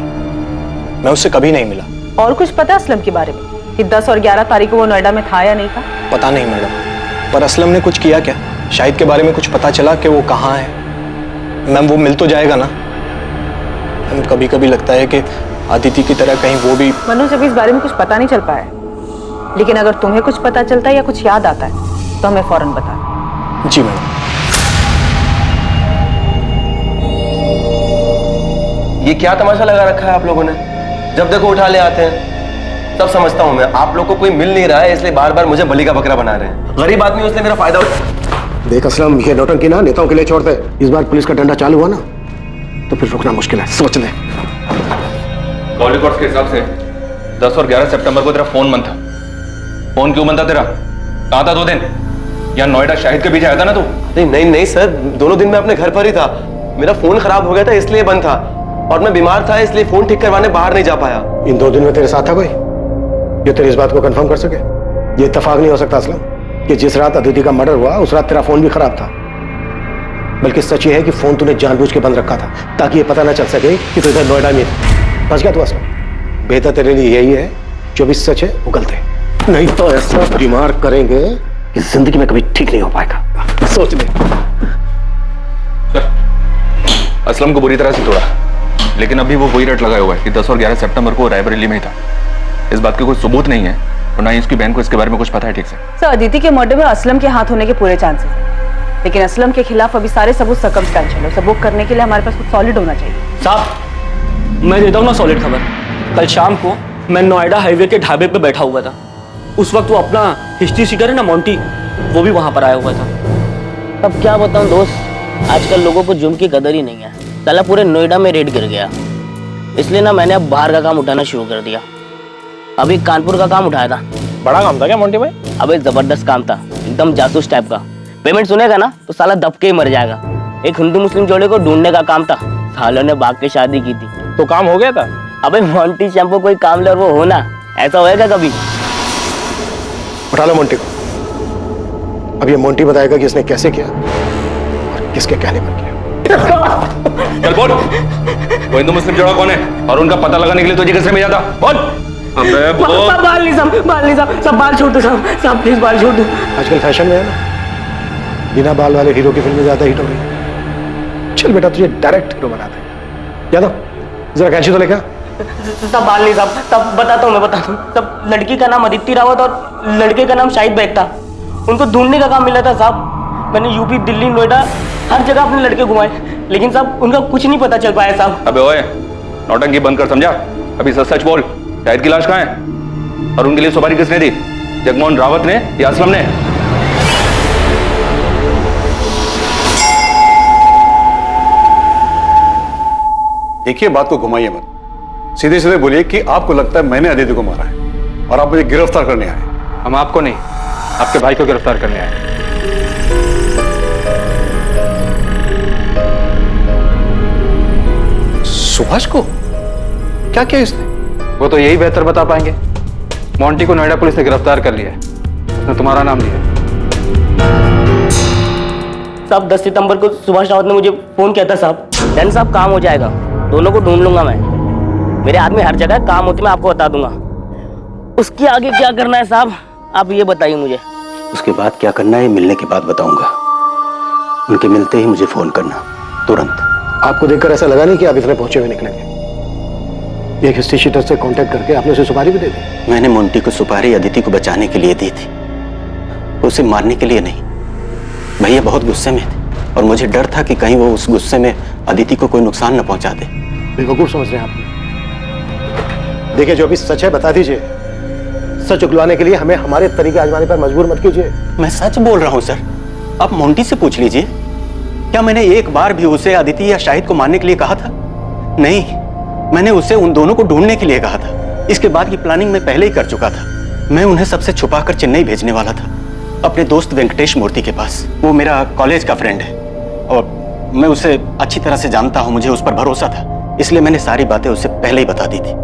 मैं उससे कभी नहीं मिला। और कुछ पता असलम के बारे में कि 10 और 11 तारीख को वो नोएडा में था या नहीं था? पता नहीं मैडम, पर असलम ने कुछ किया क्या? शाहिद के बारे में कुछ पता चला कि वो कहाँ है? मैम वो मिल तो जाएगा ना? कभी कभी लगता है कि अदिति की तरह कहीं वो भी। मनोज, अभी इस बारे में कुछ पता नहीं चल पाया है, लेकिन अगर तुम्हें कुछ पता चलता है या कुछ याद आता है तो हमें फौरन बता। जी मैडम। ये क्या तमाशा लगा रखा है आप लोगों ने? जब देखो उठा ले आते हैं। सब समझता हूं मैं, आप लोग को कोई मिल नहीं रहा है इसलिए बार बार मुझे बलि का बकरा बना रहे हैं। गरीब आदमी उसने मेरा फायदा देख असलम, ये नौटंकी ना नेताओं के लिए छोड़ दे। इस बार पुलिस का डंडा चालू हुआ ना तो फिर रुकना मुश्किल है, सोच ले। कॉल रिकॉर्ड्स के हिसाब से 10 और 11 सितंबर को तेरा फोन बंद था। फोन क्यों बंद था तेरा? कहाँ था 2 दिन? यहाँ नोएडा शाहिद के पीछे आया था ना तू? नहीं सर, दोनों दिन मैं अपने घर पर ही था। मेरा फोन खराब हो गया था इसलिए बंद था, और मैं बीमार था इसलिए फोन ठीक करवाने बाहर नहीं जा पाया। इन 2 दिन में तेरे साथ था कोई जो तेरी इस बात को कंफर्म कर सके? ये इत्तेफाक नहीं हो सकता असलम कि जिस रात अदिति का मर्डर हुआ उस रात तेरा फोन भी खराब था। बल्कि सच ये है कि फोन तूने जानबूझ के बंद रखा था ताकि ये पता ना चल सके कि तू इधर नोएडा में था। बच गया तू असलम। बेहतर तेरे लिए यही है जो भी सच है वो गलत है, नहीं तो ऐसा बीमार करेंगे कि जिंदगी में कभी ठीक नहीं हो पाएगा। सोच ले। असलम को बुरी तरह से तोड़ा, लेकिन अभी वो वही रट लगाया हुआ है कि 10 और 11 सितंबर को रायबरेली में ही था। इस बात के कोई सबूत नहीं है और ना ही इसकी बहन को इसके बारे में कुछ पता है ठीक से। सर, अदिति के मर्डर में असलम के हाथ होने के पूरे चांसेस हैं, लेकिन असलम के खिलाफ अभी सारे सबूत सर्कमस्टेंशियल है। सबूत करने के लिए हमारे पास कुछ सॉलिड होना चाहिए। साहब, मैं देता हूँ ना सॉलिड खबर। कल शाम को मैं नोएडा हाईवे के ढाबे पे बैठा हुआ था। उस वक्त वो अपना हिस्ट्री सीटर है ना मोंटी, वो भी वहां पर आया हुआ था। अब क्या बताऊं दोस्त, आजकल लोगों को जुर्म की कदर ही नहीं है। साला पूरे नोएडा में रेड गिर गया, इसलिए ना मैंने अब बाहर का काम उठाना शुरू कर दिया। अभी कानपुर का काम उठाया था। बड़ा काम था क्या मोंटी भाई? अबे जबरदस्त काम था, एकदम जासूस टाइप का। पेमेंट सुनेगा ना तो साला दबके ही मर जाएगा। एक हिंदू मुस्लिम जोड़े को ढूंढने का काम था, सालों ने भाग के शादी की थी। तो काम हो गया था? अबे मोंटी शैम्पू कोई काम ले और वो होना, ऐसा होएगा कभी? उठा लो मोंटी को। अब ये मोंटी बताएगा कि इसने कैसे किया और किसके कहने पर किया। चल बोल, वो हिंदू मुस्लिम जोड़ा कौन है और उनका पता लगाने के लिए तुझे किसने भेजा था? बोल। अबे बोल। बाल नहीं साहब, सब बाल छोड़ दो साहब, प्लीज बाल छोड़ दो। आजकल फैशन में है ना, बिना बाल वाले हीरो की फिल्में ज्यादा हिट हो रही है। चल बेटा, तुझे डायरेक्ट हीरो बनाते हैं। यादव, जरा कैंची तो लेकर। सब बाल नहीं साहब, सब बताता हूँ, मैं बताता हूँ। सब लड़की का नाम अदिति रावत और लड़के का नाम शाहिद बेग था। उनको ढूंढने का काम मिला था साहब। मैंने यूपी, दिल्ली, नोएडा हर जगह अपने लड़के घुमाए, लेकिन साहब उनका कुछ नहीं पता चल पाया साहब। अबे ओए, नौटंकी बंद कर, समझा? अभी सच सच बोल, शाहिद की लाश कहाँ है और उनके लिए सुपारी किसने दी? जगमोहन रावत ने या असलम ने? देखिए, बात को घुमाइए मत, सीधे सीधे बोलिए कि आपको लगता है मैंने अदिति को मारा है और आप मुझे गिरफ्तार करने आए। हम आपको नहीं, आपके भाई को गिरफ्तार करने आए। सुभाष को क्या किया इसने? वो तो यही बेहतर बता पाएंगे। मोंटी को नोएडा पुलिस ने गिरफ्तार कर लिया है, उसने तुम्हारा नाम लिया। साहब 10 सितंबर को सुभाष रावत ने मुझे फोन किया था साहब। डन साहब, काम हो जाएगा, दोनों को ढूंढ लूंगा मैं। मेरे आदमी हर जगह काम होती, मैं आपको बता दूंगा। उसके आगे क्या करना है साहब, आप ये बताइए मुझे। उसके बाद क्या करना है मिलने के बाद बताऊंगा। उनके मिलते ही मुझे फोन करना, तुरंत। आपको देखकर ऐसा लगा नहीं कि आप इतने पहुंचे हुए निकलेंगे। एक हिस्ट्री शीटर से कांटेक्ट करके आपने उसे सुपारी भी दे दी। मैंने मोंटी को सुपारी अदिति को बचाने के लिए दी थी, उसे मारने के लिए नहीं। भैया बहुत गुस्से में थे और मुझे डर था कि कहीं वो उस गुस्से में अदिति को कोई नुकसान न पहुंचा दे। बेवकूफ समझ रहे हैं आप। देखिए, जो अभी सच है बता दीजिए। सच उगलाने के लिए हमें हमारे तरीके आजमाने पर मजबूर मत कीजिए। मैं सच बोल रहा हूं सर, आप मोंटी से पूछ लीजिए। क्या मैंने एक बार भी उसे अदिति या शाहिद को मारने के लिए कहा था? नहीं, मैंने उसे उन दोनों को ढूंढने के लिए कहा था। इसके बाद की प्लानिंग मैं पहले ही कर चुका था। मैं उन्हें सबसे छुपाकर चेन्नई भेजने वाला था, अपने दोस्त वेंकटेश मूर्ति के पास। वो मेरा कॉलेज का फ्रेंड है और मैं उसे अच्छी तरह से जानता हूं, मुझे उस पर भरोसा था, इसलिए मैंने सारी बातें उसे पहले ही बता दी थी।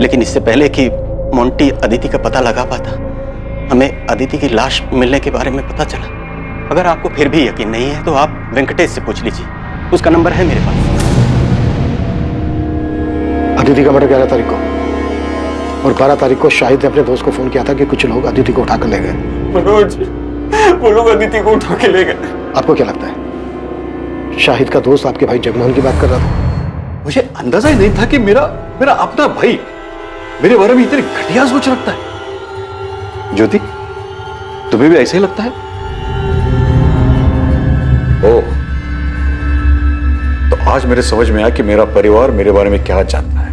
लेकिन इससे पहले कि मोंटी अदिति का पता लगा पाता, हमें अदिति की लाश मिलने के बारे में पता चला। अगर आपको फिर भी यकीन नहीं है तो आप वेंकटेश से पूछ लीजिए, उसका नंबर है मेरे पास। अदिति का मर्डर 11 तारीख को और 12 तारीख को शाहिद ने अपने दोस्त को फोन किया था कि कुछ लोग अदिति को उठाकर ले गए। मनोज, वो लोग अदिति को उठा के ले गए। आपको क्या लगता है शाहिद का दोस्त आपके भाई जगमोहन की बात कर रहा था? मुझे अंदाजा ही नहीं था कि मेरा अपना भाई मेरे बारे में इतनी घटिया सोच रखता है। ज्योति, तुम्हें भी ऐसा ही लगता है? ओह, तो आज मेरे समझ में आया कि मेरा परिवार मेरे बारे में क्या जानता है,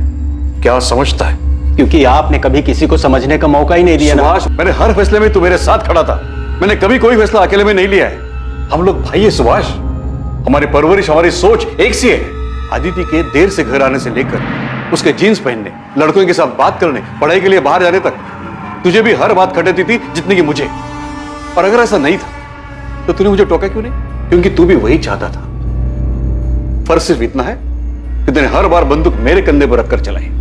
क्या समझता है। क्योंकि आपने कभी किसी को समझने का मौका ही नहीं दिया ना। सुभाष, मैंने हर फैसले में तू मेरे साथ खड़ा था। मैंने कभी कोई फैसला अकेले में नहीं लिया है। हम लोग भाई है सुभाष, हमारी परवरिश, हमारी सोच एक सी है। अदिति के देर से घर आने से लेकर उसके जीन्स पहनने, लड़कों के साथ बात करने, पढ़ाई के लिए बाहर जाने तक तुझे भी हर बात खटेती थी जितनी कि मुझे। और अगर ऐसा नहीं था तो तूने मुझे टोका क्यों नहीं? क्योंकि तू भी वही चाहता था। फर्क सिर्फ इतना है कि तूने हर बार बंदूक मेरे कंधे पर रखकर चलाई।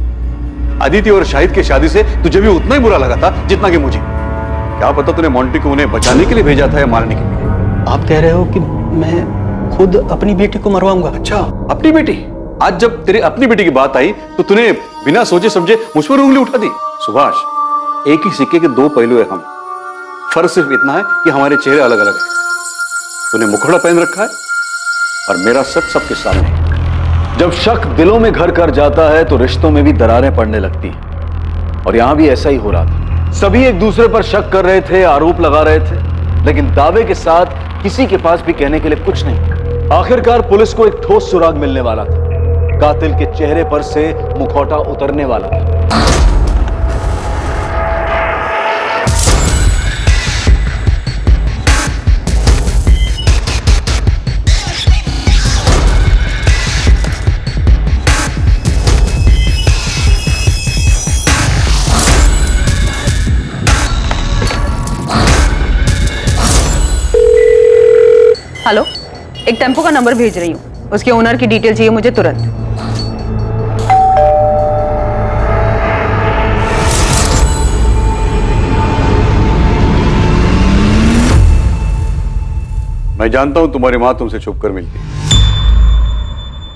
अदिति और शाहिद की शादी से तुझे भी उतना ही बुरा लगा था जितना कि मुझे। क्या पता तूने मोंटी को उन्हें बचाने के लिए भेजा था या मारने के लिए। आप कह रहे हो कि मैं खुद अपनी बेटी को मरवाऊंगा? अच्छा, अपनी बेटी? आज जब तेरे अपनी बेटी की बात आई तो तूने बिना सोचे समझे मुझ पर उंगली उठा दी। सुभाष, एक ही सिक्के के दो पहलू है हम। फर्क सिर्फ इतना है कि हमारे चेहरे अलग अलग हैं। तूने मुखड़ा पहन रखा है और मेरा सच सबके सामने है। जब शक दिलों में घर कर जाता है तो रिश्तों में भी दरारें पड़ने लगती हैं। और यहां भी ऐसा ही हो रहा था। सभी एक दूसरे पर शक कर रहे थे, आरोप लगा रहे थे, लेकिन दावे के साथ किसी के पास भी कहने के लिए कुछ नहीं। आखिरकार पुलिस को एक ठोस सुराग मिलने वाला था। कातिल के चेहरे पर से मुखौटा उतरने वाला था। हेलो, एक टेम्पो का नंबर भेज रही हूँ, उसके ओनर की डिटेल चाहिए मुझे तुरंत। मैं जानता हूं तुम्हारी मां तुमसे छुप कर मिलती है।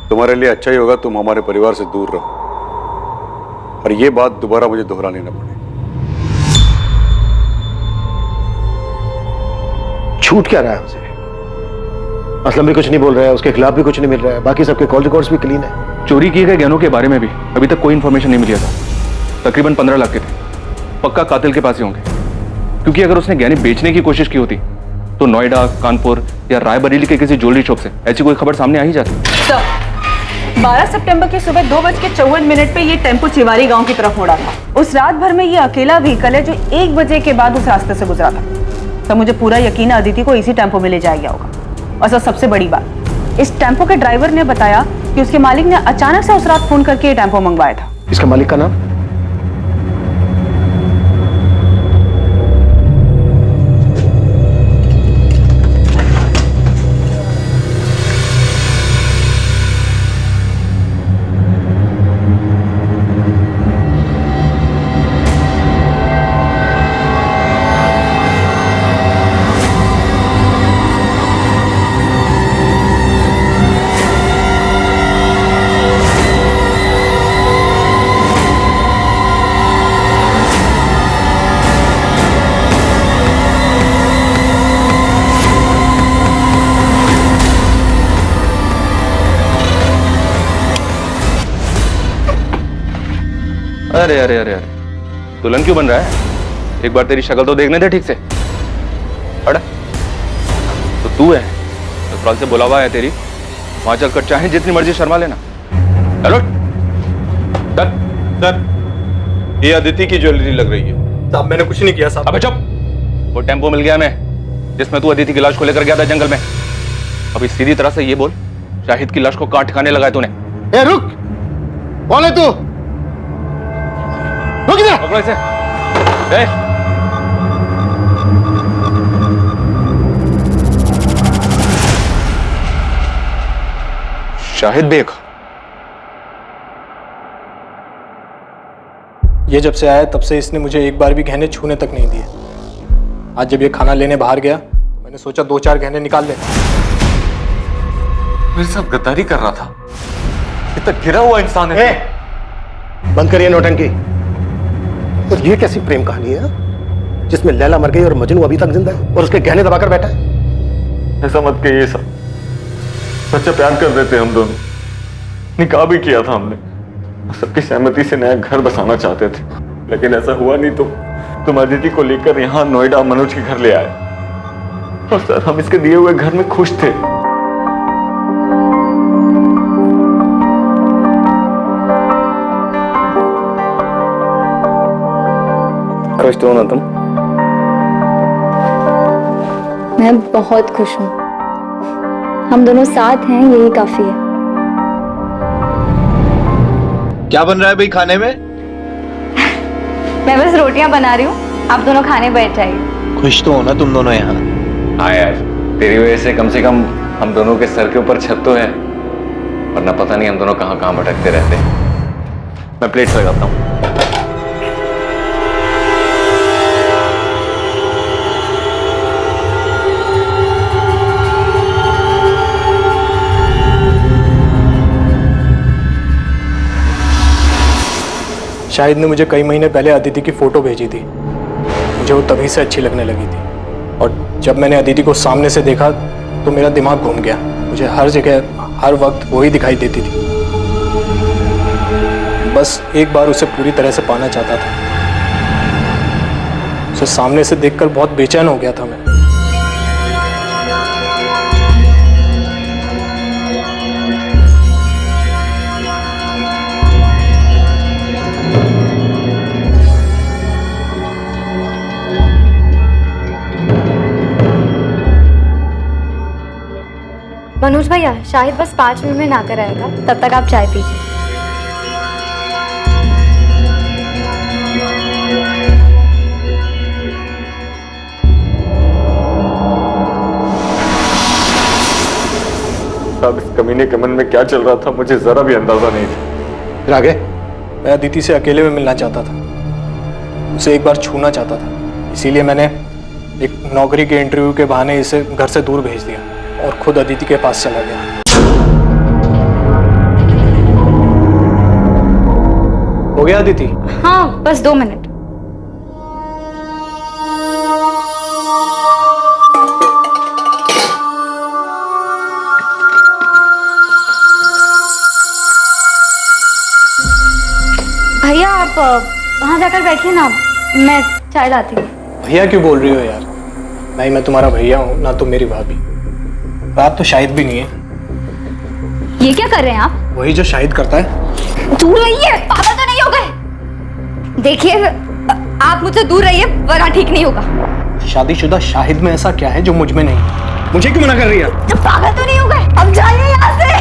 तुम्हारे लिए अच्छा ही होगा तुम हमारे परिवार से दूर रहो और ये बात दोबारा मुझे दोहरानी न पड़े। छूट क्या रहा है हमसे? असलम भी कुछ नहीं बोल रहा है, उसके खिलाफ भी कुछ नहीं मिल रहा है, बाकी सबके कॉल रिकॉर्ड्स भी क्लीन है। चोरी किए गए गहनों के बारे में भी अभी तक कोई इंफॉर्मेशन नहीं मिली था। तकरीबन 15 लाख के थे, पक्का कातिल के पास ही होंगे, क्योंकि अगर उसने गहने बेचने की कोशिश की होती तो नोएडा, कानपुर या रायबरेली के किसी ज्वेलरी शॉप से ऐसी कोई खबर सामने आ ही जाती। 12 सितंबर की सुबह 2:54 पे ये टेम्पो चिवारी गांव की तरफ मुड़ा था। उस रात भर में ये अकेला व्हीकल है जो 1 बजे के बाद उस रास्ते से गुजरा था। तब मुझे पूरा यकीन है अदिति को इसी टेम्पो में ले जाया गया होगा। और सबसे बड़ी बात, इस टेम्पो के ड्राइवर ने बताया कि उसके मालिक ने अचानक से उस रात फोन करके ये टेम्पो मंगवाया था। इसका मालिक का नाम? अरे अरे अरे अरे, दुल्हन क्यों बन रहा है? एक बार तेरी शक्ल तो देखने दे ठीक से। अड़ा तो तू है, ससुराल से बुलावा है तेरी, वहां चल कर चाहे जितनी मर्जी शर्मा लेना। चलो सर, ये अदिति की ज्वेलरी लग रही है। साहब मैंने कुछ नहीं किया साहब। अबे चुप, वो टेम्पो मिल गया हमें जिसमें तू अदिति की लाश को लेकर गया था जंगल में। अभी सीधी तरह से ये बोल, शाहिद की लाश को कहां ठिकाने लगाया तूने? ए रुक, कौन है तू? रुक इधर। पकड़ो इसे। शाहिद बेग, ये जब से आया तब से इसने मुझे एक बार भी गहने छूने तक नहीं दिए। आज जब ये खाना लेने बाहर गया, मैंने सोचा 2-4 गहने निकाल ले। मेरे साथ गद्दारी कर रहा था। इतना गिरा हुआ इंसान है। बंद करिए नौटंकी। तो ये कैसी प्रेम कहानी है जिसमें लैला मर गई और मजनू अभी तक जिंदा है और उसके गहने दबाकर बैठा है? ऐसा मत कहिए साहब, सच्चा प्यार कर रहे थे हम दोनों, निकाह भी किया था हमने, सबकी सहमति से नया घर बसाना चाहते थे, लेकिन ऐसा हुआ नहीं तो तुम अदिति को लेकर यहाँ नोएडा मनोज के घर ले आए। और सर हम इसके दिए हुए घर में खुश थे। खुश तो हो ना तुम? मैं बहुत खुश हूँ। हम दोनों साथ हैं, यही काफी है। क्या बन रहा है भाई खाने में? मैं बस रोटियां बना रही हूँ, आप दोनों खाने बैठ जाइए। खुश तो हो ना तुम दोनों यहाँ? हाँ यार, तेरी वजह से कम हम दोनों के सर के ऊपर छत तो है, वरना पता नहीं हम दोनों कहाँ कहाँ भटकते रहते। मैं प्लेट्स लगाता हूँ। शाहिद ने मुझे कई महीने पहले अदिति की फोटो भेजी थी। मुझे वो तभी से अच्छी लगने लगी थी, और जब मैंने अदिति को सामने से देखा तो मेरा दिमाग घूम गया। मुझे हर जगह हर वक्त वही दिखाई देती थी। बस एक बार उसे पूरी तरह से पाना चाहता था। उसे सामने से देखकर बहुत बेचैन हो गया था मैं। मनोज भैया, शाहिद बस 5 मिनट में नहाकर आएगा, तब तक आप चाय पीजिए। साहब, इस कमीने के मन में क्या चल रहा था मुझे जरा भी अंदाजा नहीं था। फिर आगे? मैं अदिति से अकेले में मिलना चाहता था, उसे एक बार छूना चाहता था, इसीलिए मैंने एक नौकरी के इंटरव्यू के बहाने इसे घर से दूर भेज दिया और खुद अदिति के पास चला गया। हो गया अदिति? हाँ, बस 2 मिनट। भैया आप वहां जाकर बैठिए ना, मैं चाय लाती हूँ। भैया क्यों बोल रही हो यार? नहीं, मैं तुम्हारा भैया हूँ, ना तुम मेरी भाभी। बात तो शाहिद भी नहीं है। ये क्या कर रहे हैं आप? वही जो शाहिद करता है। दूर रहिए, पागल तो नहीं हो गए? देखिए, आप मुझसे दूर रहिए वरना ठीक नहीं होगा। शादीशुदा शाहिद में ऐसा क्या है जो मुझ में नहीं? मुझे क्यों मना कर रही है? पागल तो नहीं हो गए? अब जाइए यहाँ से।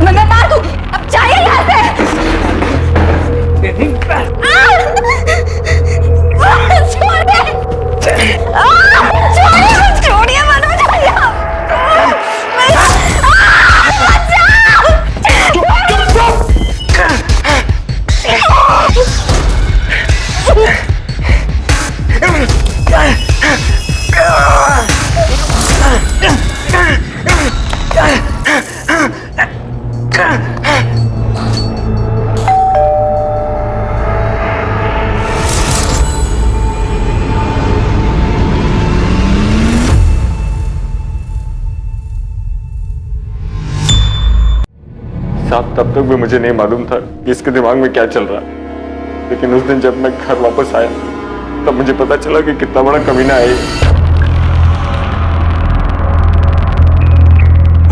मैं मार दूंगी, अब जाइए यहाँ से। छोड़िए मनोज भैया। साहब, तब तक भी मुझे नहीं मालूम था कि इसके दिमाग में क्या चल रहा है, लेकिन उस दिन जब मैं घर वापस आया तब मुझे पता चला कि कितना बड़ा कमीना है ये।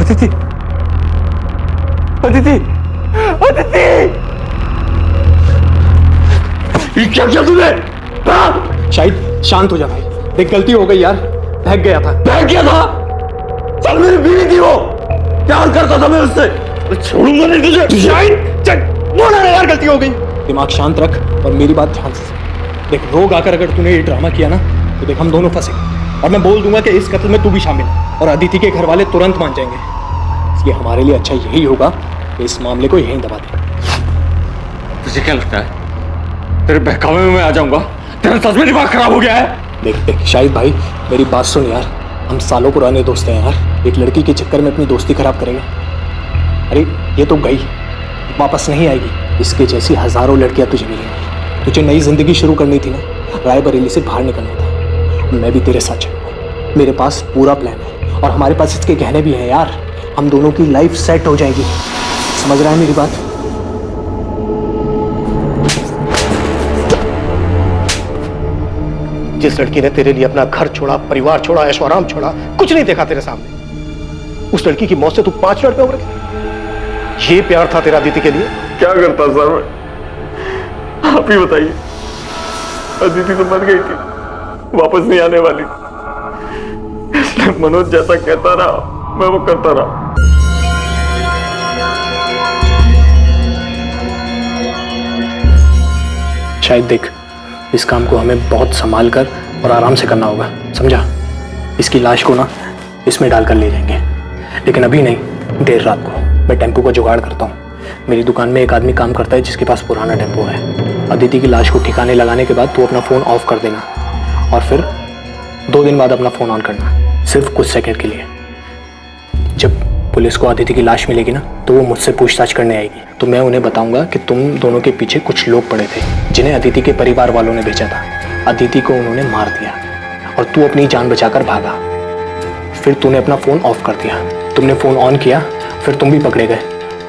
अदिति, अदिति, अदिति! ये क्या किया तूने? शाहिद शांत हो जा भाई, देख गलती हो गई यार, बहक गया था। बहक गया था? चल, मेरी बीवी थी वो, प्यार करता था मैं उससे, छोड़ूंगा नहीं तुझे। शाहिद, चल, बोला यार, गलती हो गई। दिमाग शांत रख और मेरी बात ध्यान से देख। रोग आकर अगर तूने ये ड्रामा किया ना तो देख हम दोनों फंसेंगे, और मैं बोल दूंगा कि इस कत्ल में तू भी शामिल है, और अदिति के घर वाले तुरंत मान जाएंगे। इसलिए हमारे लिए अच्छा यही होगा कि इस मामले को यहीं दबा दे। तुझे क्या लगता है तेरे बहकावे में मैं आ जाऊंगा? तेरा सच में दिमाग खराब हो गया है? देख देख शाहिद भाई, मेरी बात सुन यार, हम सालों पुराने दोस्त हैं यार, एक लड़की के चक्कर में अपनी दोस्ती खराब करेगा? अरे ये तो गई, वापस नहीं आएगी। इसके जैसी हजारों लड़कियां तुझे मिलेंगी। तुझे नई जिंदगी शुरू करनी थी ना, रायबरेली से बाहर निकलना था। मैं भी तेरे साथ चलूंगा, मेरे पास पूरा प्लान है, और हमारे पास इसके गहने भी हैं यार। हम दोनों की लाइफ सेट हो जाएगी, समझ रहा है मेरी बात? जिस लड़की ने तेरे लिए अपना घर छोड़ा, परिवार छोड़ा, ऐशो आराम छोड़ा, कुछ नहीं देखा तेरे सामने, उस लड़की की मौत से तू 5 मिनट में उबर गया। ये प्यार था तेरा अदिति के लिए? क्या करता सर मैं, आप ही बताइए। अदिति तो मर गई थी, वापस नहीं आने वाली, इसलिए मनोज जैसा कहता रहा मैं वो करता रहा। शायद देख, इस काम को हमें बहुत संभाल कर और आराम से करना होगा, समझा? इसकी लाश को ना इसमें डालकर ले जाएंगे, लेकिन अभी नहीं, देर रात को। मैं टेम्पो का जुगाड़ करता हूँ। मेरी दुकान में एक आदमी काम करता है जिसके पास पुराना टेम्पो है। अदिति की लाश को ठिकाने लगाने के बाद तू अपना फ़ोन ऑफ कर देना, और फिर 2 दिन बाद अपना फ़ोन ऑन करना, सिर्फ कुछ सेकंड के लिए। जब पुलिस को अदिति की लाश मिलेगी ना, तो वो मुझसे पूछताछ करने आएगी, तो मैं उन्हें बताऊंगा कि तुम दोनों के पीछे कुछ लोग पड़े थे जिन्हें अदिति के परिवार वालों ने भेजा था। अदिति को उन्होंने मार दिया और तू अपनी जान बचाकर भागा। फिर तूने अपना फ़ोन ऑफ कर दिया, तुमने फ़ोन ऑन किया, फिर तुम भी पकड़े गए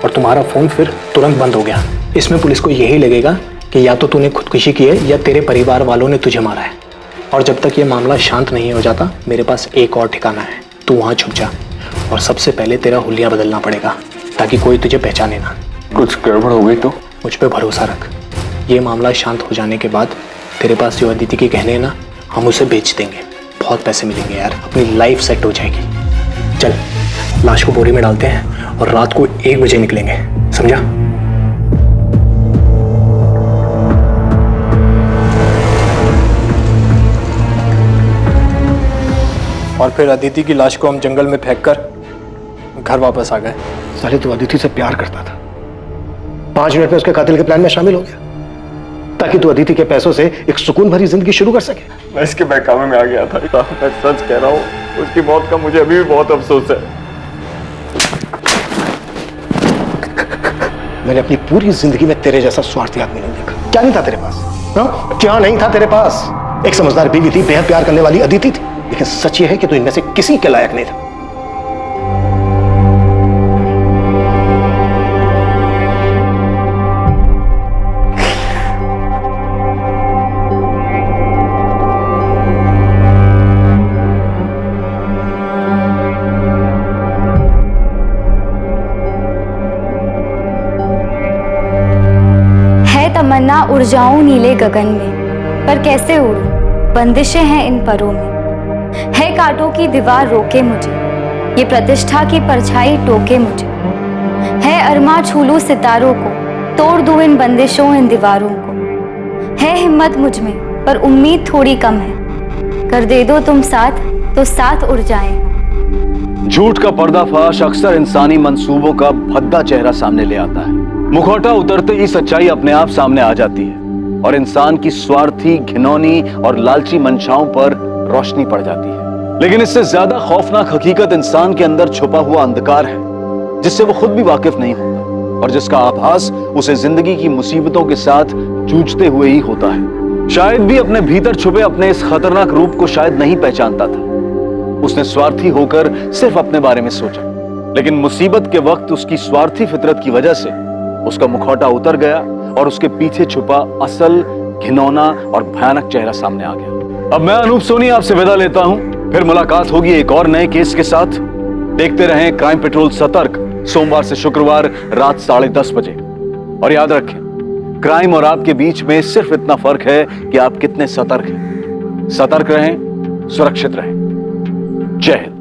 और तुम्हारा फ़ोन फिर तुरंत बंद हो गया। इसमें पुलिस को यही लगेगा कि या तो तूने खुदकुशी की है या तेरे परिवार वालों ने तुझे मारा है। और जब तक ये मामला शांत नहीं हो जाता, मेरे पास एक और ठिकाना है, तू वहां छुप जा। और सबसे पहले तेरा हुलिया बदलना पड़ेगा ताकि कोई तुझे पहचाने ना। कुछ गड़बड़ हो गई तो? मुझ पे भरोसा रख। ये मामला शांत हो जाने के बाद तेरे पास जो अदिति के गहने हैं ना, हम उसे बेच देंगे, बहुत पैसे मिलेंगे यार, अपनी लाइफ सेट हो जाएगी। चल लाश को बोरी में डालते हैं और रात को 1 बजे निकलेंगे, समझा? और फिर अदिति की लाश को हम जंगल में फेंककर घर वापस आ गए। साले तू अदिति से प्यार करता था, 5 मिनट में उसके कातिल के प्लान में शामिल हो गया ताकि तू अदिति के पैसों से एक सुकून भरी जिंदगी शुरू कर सके। मैं इसके बहकावे में आ गया था। मैं सच कह रहा हूँ, उसकी मौत का मुझे अभी भी बहुत अफसोस है। मैंने अपनी पूरी जिंदगी में तेरे जैसा स्वार्थी आदमी नहीं देखा। क्या नहीं था तेरे पास? हाँ? क्या नहीं था तेरे पास? एक समझदार बीवी थी, बेहद प्यार करने वाली अदिति थी, लेकिन सच ये है कि तू इनमें से किसी के लायक नहीं था। तमन्ना उड़ जाऊं नीले गगन में, पर कैसे उड़ूं, बंदिशें हैं इन परों में। है कांटों की दीवार रोके मुझे, ये प्रतिष्ठा की परछाई टोके मुझे। है अरमा छू लूं सितारों को, तोड़ दूं इन बंदिशों इन दीवारों को। है हिम्मत मुझ में पर उम्मीद थोड़ी कम है, कर दे दो तुम साथ तो साथ उड़ जाएं। झूठ का पर्दाफाश अक्सर इंसानी मंसूबों का भद्दा चेहरा सामने ले आता है। मुखौटा उतरते ही सच्चाई अपने आप सामने आ जाती है और इंसान की स्वार्थी, घिनौनी और लालची मंशाओं पर रोशनी पड़ जाती है। लेकिन इससे ज्यादा खौफनाक हकीकत इंसान के अंदर छुपा हुआ अंधकार है, जिससे वो खुद भी वाकिफ नहीं होता और जिसका आभास उसे जिंदगी की मुसीबतों के साथ जूझते हुए ही होता है। शायद भी अपने भीतर छुपे अपने इस खतरनाक रूप को शायद नहीं पहचानता था। उसने स्वार्थी होकर सिर्फ अपने बारे में सोचा, लेकिन मुसीबत के वक्त उसकी स्वार्थी फितरत की वजह से उसका मुखौटा उतर गया और उसके पीछे छुपा असल, घिनौना और भयानक चेहरा सामने आ गया। अब मैं अनूप सोनी आपसे विदा लेता हूं, फिर मुलाकात होगी एक और नए केस के साथ। देखते रहें क्राइम पेट्रोल सतर्क, सोमवार से शुक्रवार रात 10:30 बजे। और याद रखें, क्राइम और आपके बीच में सिर्फ इतना फर्क है कि आप कितने सतर्क हैं। सतर्क रहें, सुरक्षित रहें। जय हिंद।